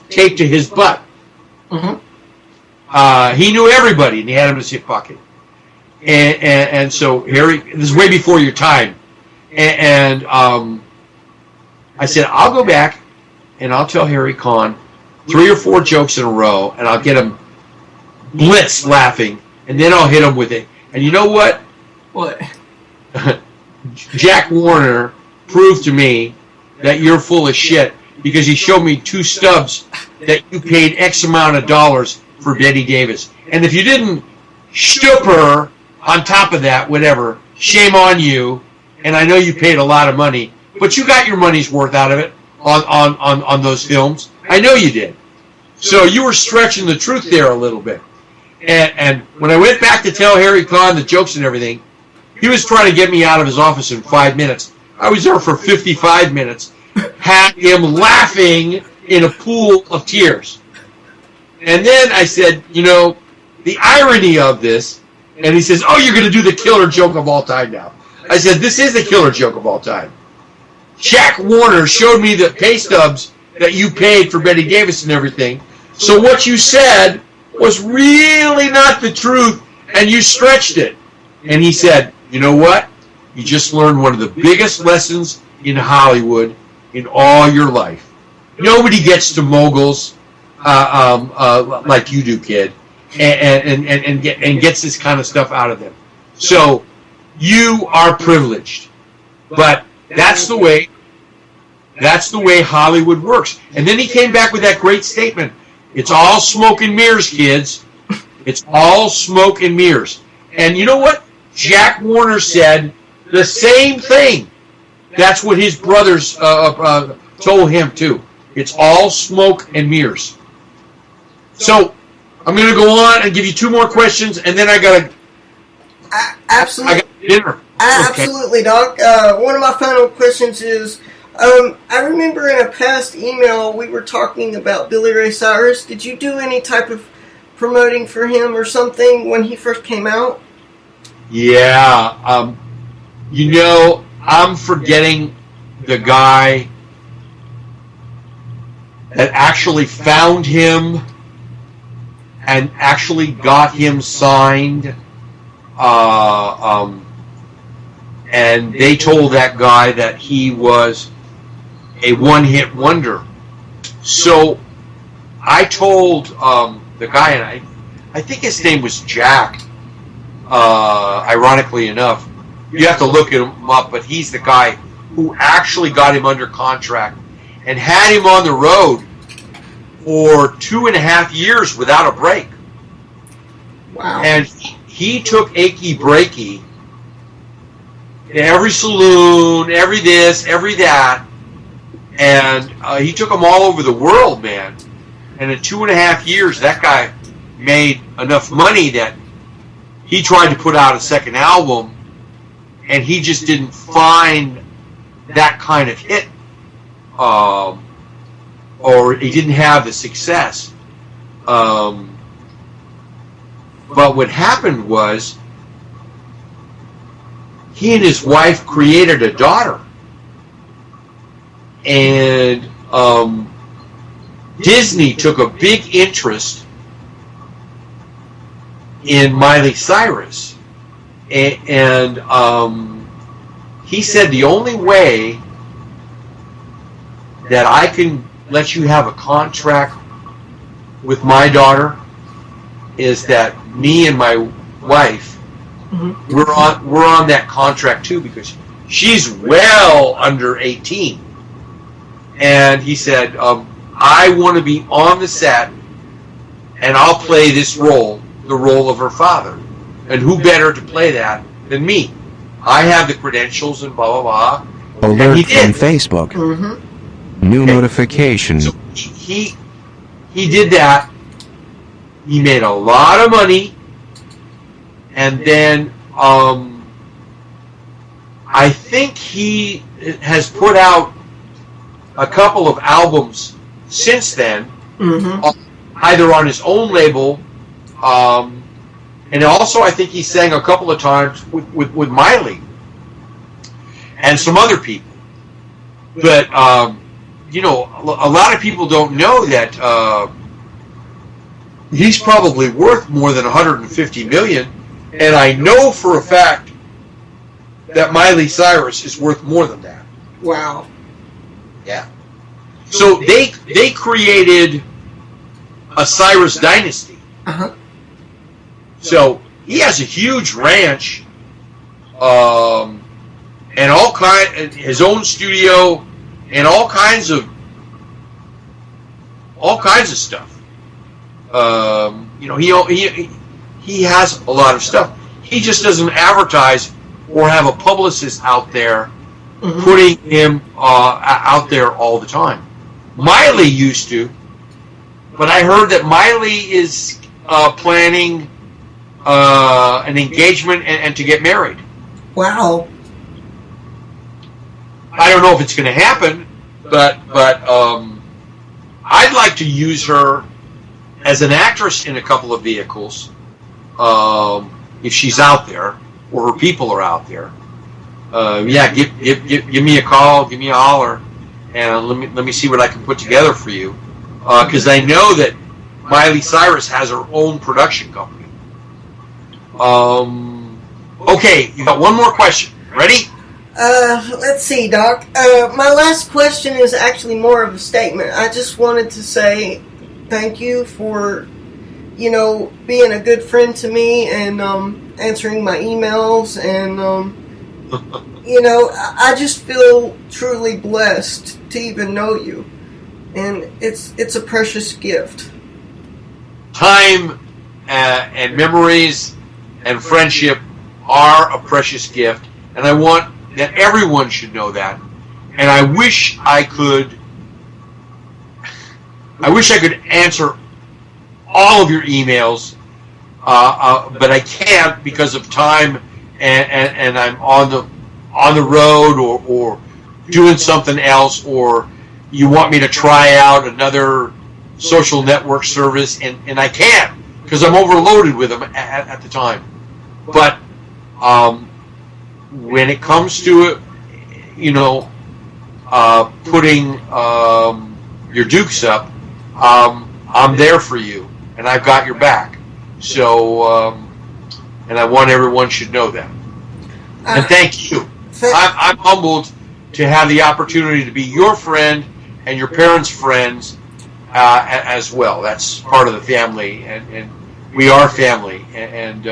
taped to his butt. He knew everybody, and he had him in his hip pocket. And so Harry, this is way before your time. And I said, I'll go back and I'll tell Harry Conn 3 or 4 jokes in a row, and I'll get him blitzed laughing, and then I'll hit him with it. And you know what? What? Jack Warner proved to me that you're full of shit because he showed me 2 stubs that you paid X amount of dollars for Betty Davis. And if you didn't shtup her on top of that, whatever, shame on you. And I know you paid a lot of money, but you got your money's worth out of it on those films. I know you did. So you were stretching the truth there a little bit. And when I went back to tell Harry Conn the jokes and everything, he was trying to get me out of his office in 5 minutes. I was there for 55 minutes, had him laughing in a pool of tears. And then I said, you know, the irony of this, and he says, oh, you're going to do the killer joke of all time now. I said, this is the killer joke of all time. Jack Warner showed me the pay stubs that you paid for Betty Davis and everything. So what you said was really not the truth, and you stretched it. And he said, you know what? You just learned one of the biggest lessons in Hollywood in all your life. Nobody gets to moguls like you do, kid, and gets this kind of stuff out of them. So you are privileged, but that's the way Hollywood works. And then he came back with that great statement. It's all smoke and mirrors, kids. It's all smoke and mirrors. And you know what? Jack Warner said the same thing. That's what his brothers told him, too. It's all smoke and mirrors. So I'm going to go on and give you 2 more questions, and then I got Absolutely. I got dinner. Absolutely, Doc. One of my final questions is, I remember in a past email we were talking about Billy Ray Cyrus. Did you do any type of promoting for him or something when he first came out? Yeah. You know, I'm forgetting the guy that actually found him and actually got him signed. And they told that guy that he was a one-hit wonder. So I told the guy, and I think his name was Jack, ironically enough. You have to look him up, but he's the guy who actually got him under contract and had him on the road for 2.5 years without a break. Wow. And he took Achy Breaky to every saloon, every this, every that, and he took them all over the world, man. And in 2.5 years, that guy made enough money that he tried to put out a second album, and he just didn't find that kind of hit, or he didn't have the success. But what happened was he and his wife created a daughter, and Disney took a big interest in Miley Cyrus, and he said the only way that I can let you have a contract with my daughter is that me and my wife, we're on that contract too, because she's well under 18. And he said, I want to be on the set, and I'll play this role, the role of her father. And who better to play that than me? I have the credentials and blah, blah, blah. Alert from Facebook. New notification. So he did that. He made a lot of money. And then I think he has put out a couple of albums since then, either on his own label, and also I think he sang a couple of times with Miley and some other people. But you know, a lot of people don't know that he's probably worth more than $150 million, and I know for a fact that Miley Cyrus is worth more than that. Wow. Yeah. So they created a Cyrus dynasty. Uh-huh. So he has a huge ranch, and his own studio, and all kinds of stuff. He has a lot of stuff. He just doesn't advertise or have a publicist out there putting him out there all the time. Miley used to, but I heard that Miley is planning an engagement and to get married. Wow. I don't know if it's going to happen, but I'd like to use her as an actress in a couple of vehicles, if she's out there or her people are out there. Give me a call, give me a holler, and let me see what I can put together for you. Because I know that Miley Cyrus has her own production company. Okay, you got one more question. Ready? Let's see, Doc. My last question is actually more of a statement. I just wanted to say thank you for, being a good friend to me and answering my emails. And, I just feel truly blessed to even know you. And it's a precious gift. Time and memories and friendship are a precious gift. And I want that everyone should know that. And I wish I could answer all of your emails, but I can't because of time, and I'm on the road or doing something else, or you want me to try out another social network service, and I can't because I'm overloaded with them at the time. But when it comes to it, putting your dukes up, I'm there for you, and I've got your back. So, and I want everyone should know that. And thank you. I'm humbled to have the opportunity to be your friend and your parents' friends as well. That's part of the family, and we are family. And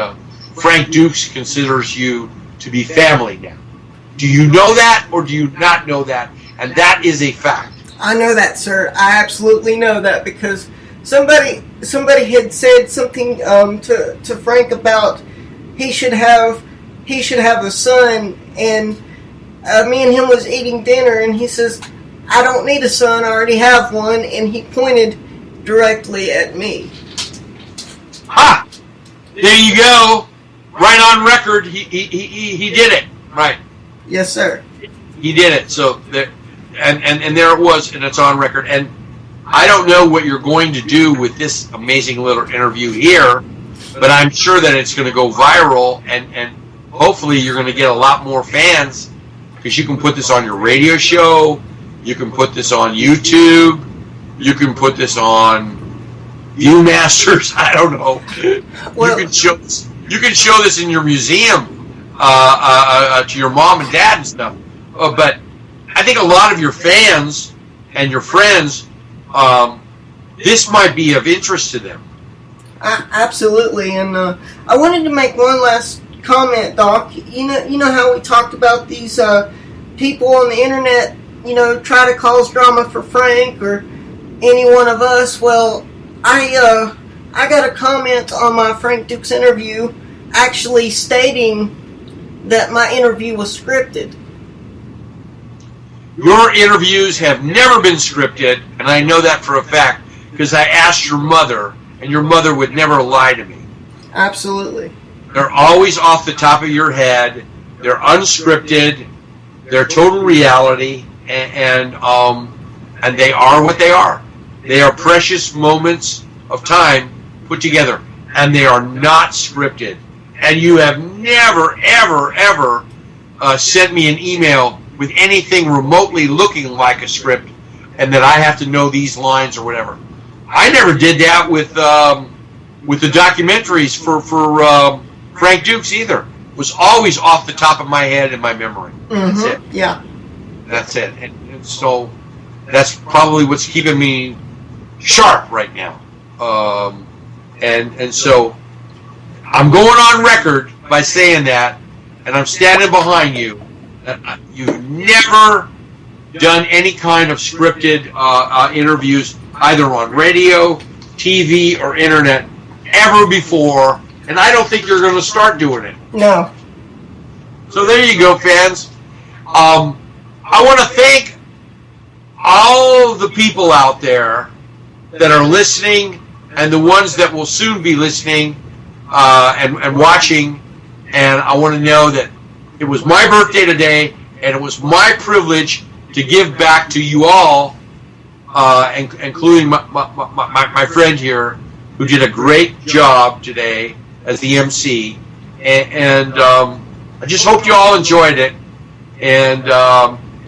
Frank Dukes considers you to be family now. Do you know that, or do you not know that? And that is a fact. I know that, sir. I absolutely know that because somebody had said something to Frank about he should have a son, and me and him was eating dinner, and he says, "I don't need a son. I already have one," and he pointed directly at me. Ha! There you go. Right on record. He did it. Right. Yes, sir. He did it. So there, and there it was, and it's on record. And I don't know what you're going to do with this amazing little interview here, but I'm sure that it's going to go viral, and hopefully you're going to get a lot more fans, because you can put this on your radio show, you can put this on YouTube, you can put this on Viewmasters. I don't know. Well, you can show this in your museum to your mom and dad and stuff. But I think a lot of your fans and your friends, this might be of interest to them. Absolutely, and I wanted to make one last comment, Doc. You know how we talked about these people on the internet, try to cause drama for Frank or any one of us. Well, I got a comment on my Frank Dukes interview actually stating that my interview was scripted. Your interviews have never been scripted, and I know that for a fact because I asked your mother, and your mother would never lie to me. Absolutely. They're always off the top of your head. They're unscripted. They're total reality, and they are what they are. They are precious moments of time put together, and they are not scripted. And you have never, ever, ever sent me an email with anything remotely looking like a script, and that I have to know these lines or whatever. I never did that with the documentaries for Frank Dukes either. It was always off the top of my head and my memory. Mm-hmm. That's it. Yeah. That's it. And so that's probably what's keeping me sharp right now. And so I'm going on record by saying that, and I'm standing behind you. That you've never done any kind of scripted interviews, either on radio, TV, or internet, ever before, and I don't think you're going to start doing it. No. So there you go, fans. I want to thank all the people out there that are listening and the ones that will soon be listening and watching. And I want to know that it was my birthday today, and it was my privilege to give back to you all, including my friend here, who did a great job today as the MC. And I just hope you all enjoyed it. And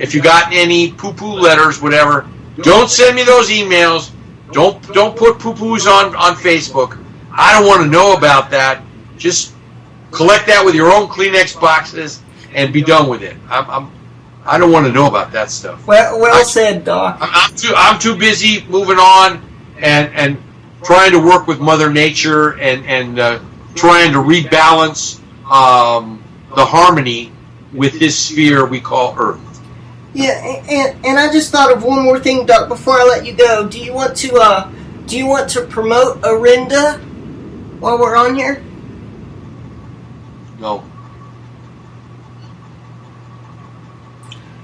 if you got any poo-poo letters, whatever, don't send me those emails. Don't put poo-poos on Facebook. I don't want to know about that. Just collect that with your own Kleenex boxes and be done with it. I don't want to know about that stuff. Well said, Doc. I'm too busy moving on and trying to work with Mother Nature and trying to rebalance the harmony with this sphere we call Earth. Yeah, and I just thought of one more thing, Doc. Before I let you go, do you want to promote Orinda while we're on here? No.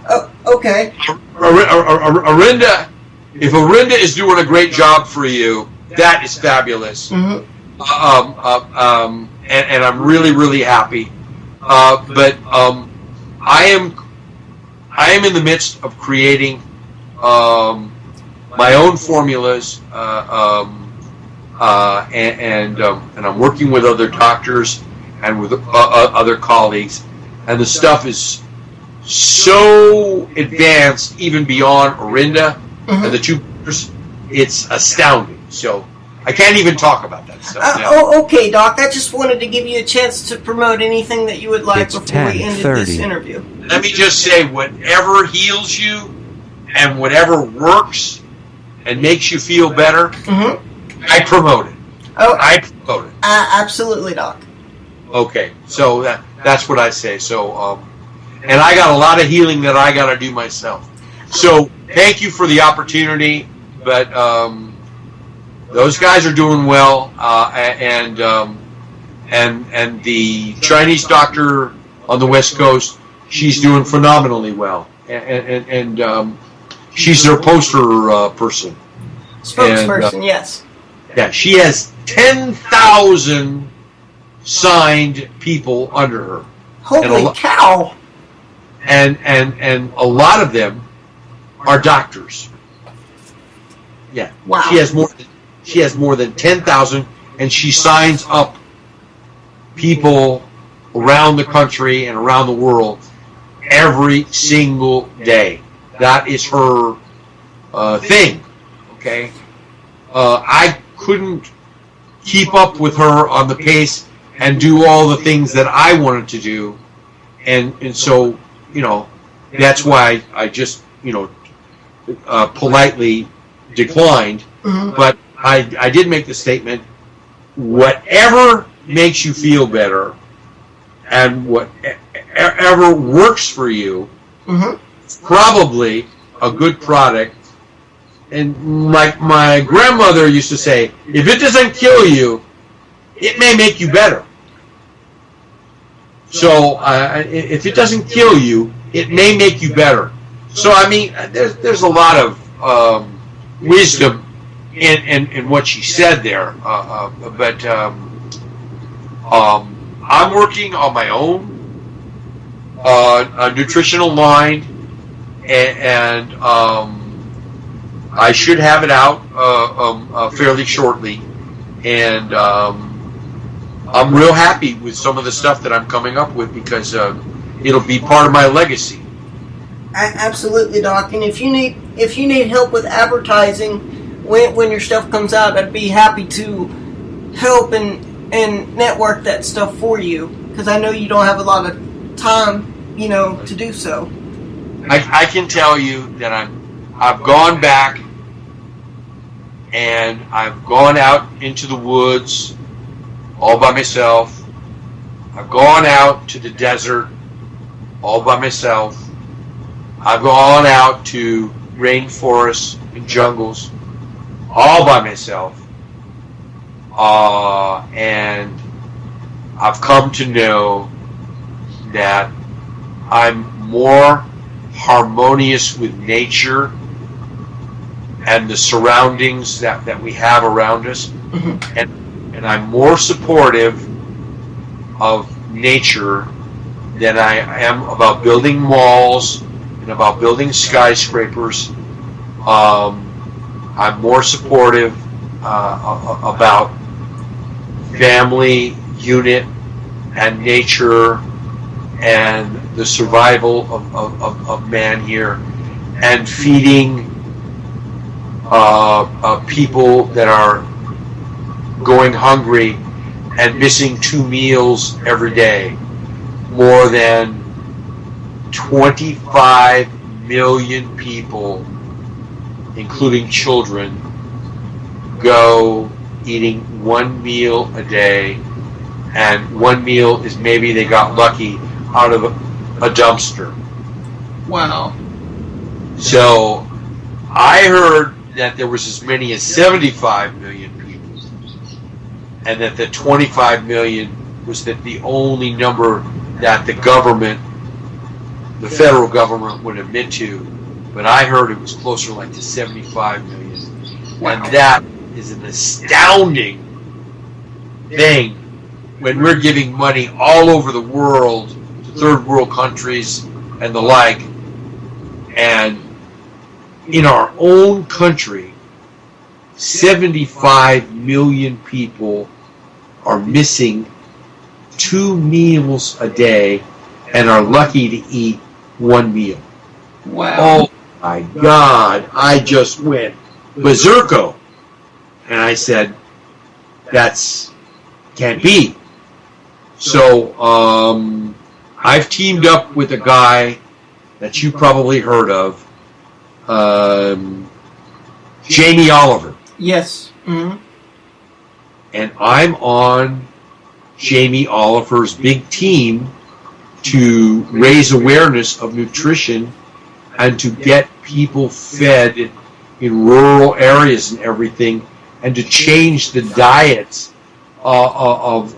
Oh, okay. Orinda, if Orinda is doing a great job for you, that is fabulous. Mm-hmm. And I'm really, really happy. But I am in the midst of creating my own formulas, and I'm working with other doctors and with other colleagues, and the stuff is so advanced, even beyond Orinda Mm-hmm. and the two. It's astounding. So I can't even talk about that stuff. Okay, Doc. I just wanted to give you a chance to promote anything that you would like It's before we ended this 10:30. interview. Let me just say, whatever heals you and whatever works and makes you feel better, Mm-hmm. I promote it. Oh, I promote it. absolutely, Doc. Okay, so that's what I say. So, and I got a lot of healing that I got to do myself. So thank you for the opportunity, but those guys are doing well, and the Chinese doctor on the West Coast, she's doing phenomenally well, and she's their poster person. Spokesperson, And, yes. Yeah, she has 10,000 signed people under her. Holy cow! And a lot of them are doctors. Yeah. Wow. She has more than 10,000, and she signs up people around the country and around the world every single day. That is her thing. Okay. I couldn't keep up with her on the pace and do all the things that I wanted to do, and so, that's why I just, politely declined. Mm-hmm. But I did make the statement, whatever makes you feel better and whatever works for you, Mm-hmm. it's probably a good product. And like my grandmother used to say, if it doesn't kill you, it may make you better. So if it doesn't kill you, it may make you better. So I mean, there's a lot of wisdom in what she said there. But I'm working on my own a nutritional line, and I should have it out fairly shortly, and I'm real happy with some of the stuff that I'm coming up with, because it'll be part of my legacy. Absolutely, Doc. And if you need help with advertising when your stuff comes out, I'd be happy to help and network that stuff for you, because I know you don't have a lot of time, to do so. I can tell you that I've gone back and I've gone out into the woods all by myself. I've gone out to the desert all by myself. I've gone out to rainforests and jungles all by myself. And I've come to know that I'm more harmonious with nature and the surroundings that we have around us. And I'm more supportive of nature than I am about building malls and about building skyscrapers. I'm more supportive about family unit and nature and the survival of man here, and feeding people that are going hungry and missing 2 meals every day. More than 25 million people, including children, go eating 1 meal a day, and 1 meal is maybe they got lucky out of a dumpster. Wow. So I heard that there was as many as 75 million people, and that the 25 million was the only number that the government, the federal government, would admit to. But I heard it was closer like to 75 million. Wow. And that is an astounding thing when we're giving money all over the world to third world countries and the like. And in our own country, 75 million people are missing 2 meals a day and are lucky to eat 1 meal. Wow. Oh my God, I just went berserko. And I said, that's can't be. So I've teamed up with a guy that you probably heard of, Jamie Oliver. Yes. Mm-hmm. And I'm on Jamie Oliver's big team to raise awareness of nutrition and to get people fed in rural areas and everything, and to change the diets of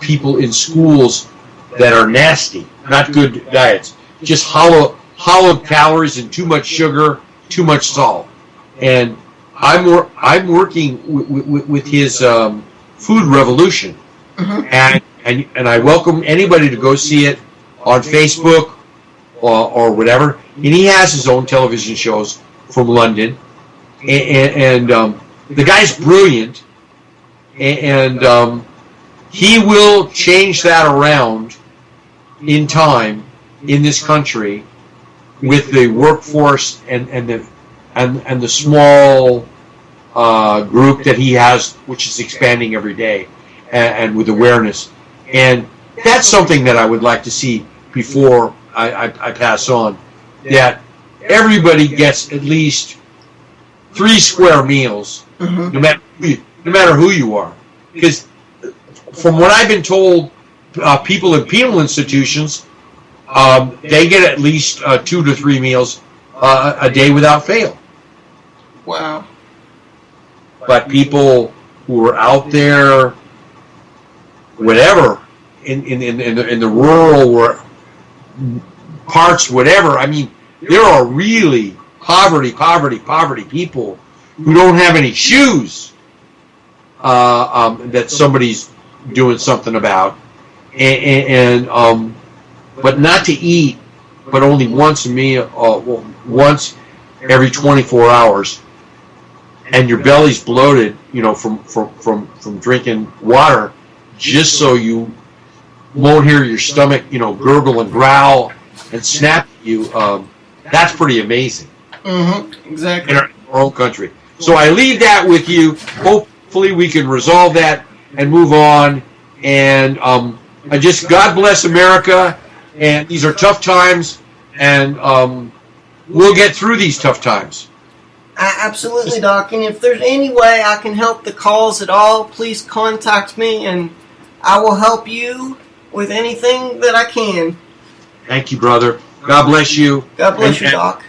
people in schools that are nasty, not good diets, just hollow calories and too much sugar, too much salt. And I'm working with his food revolution, and I welcome anybody to go see it on Facebook or whatever. And he has his own television shows from London, and the guy's brilliant, and he will change that around in time in this country with the workforce and the small group that he has, which is expanding every day, and with awareness. And that's something that I would like to see before I pass on, that everybody gets at least 3 square meals, no matter who you are. Because from what I've been told, people in penal institutions, they get at least 2 to 3 meals a day without fail. Wow. But people who are out there, whatever, in the rural parts, whatever, I mean, there are really poverty people who don't have any shoes that somebody's doing something about, and but not to eat, but only once a meal, once every 24 hours, and your belly's bloated, from drinking water, just so you won't hear your stomach, gurgle and growl and snap at you. That's pretty amazing. Exactly. In our own country. So I leave that with you. Hopefully we can resolve that and move on. And I just, God bless America. And these are tough times. And we'll get through these tough times. Absolutely, Doc. And if there's any way I can help the cause at all, please contact me, and I will help you with anything that I can. Thank you, brother. God bless you. God bless you, Doc.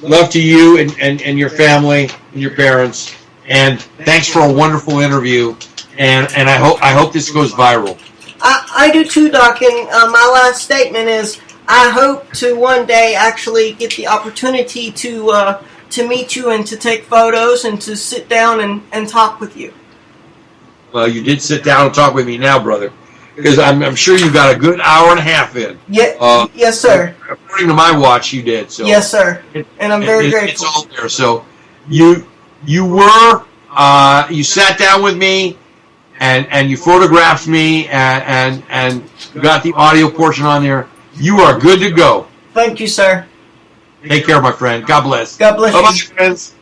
Love to you and your family and your parents. And thanks for a wonderful interview. And I hope this goes viral. I do too, Doc. And my last statement is I hope to one day actually get the opportunity to meet you and to take photos and to sit down and talk with you. Well, you did sit down and talk with me now, brother, because I'm sure you got a good hour and a half in. Yeah, yes, sir. According to my watch, you did. So yes, sir. And I'm very grateful. It's all there. So you sat down with me and you photographed me and got the audio portion on there. You are good to go. Thank you, sir. Take care, my friend. God bless. God bless you. Bye-bye, friends.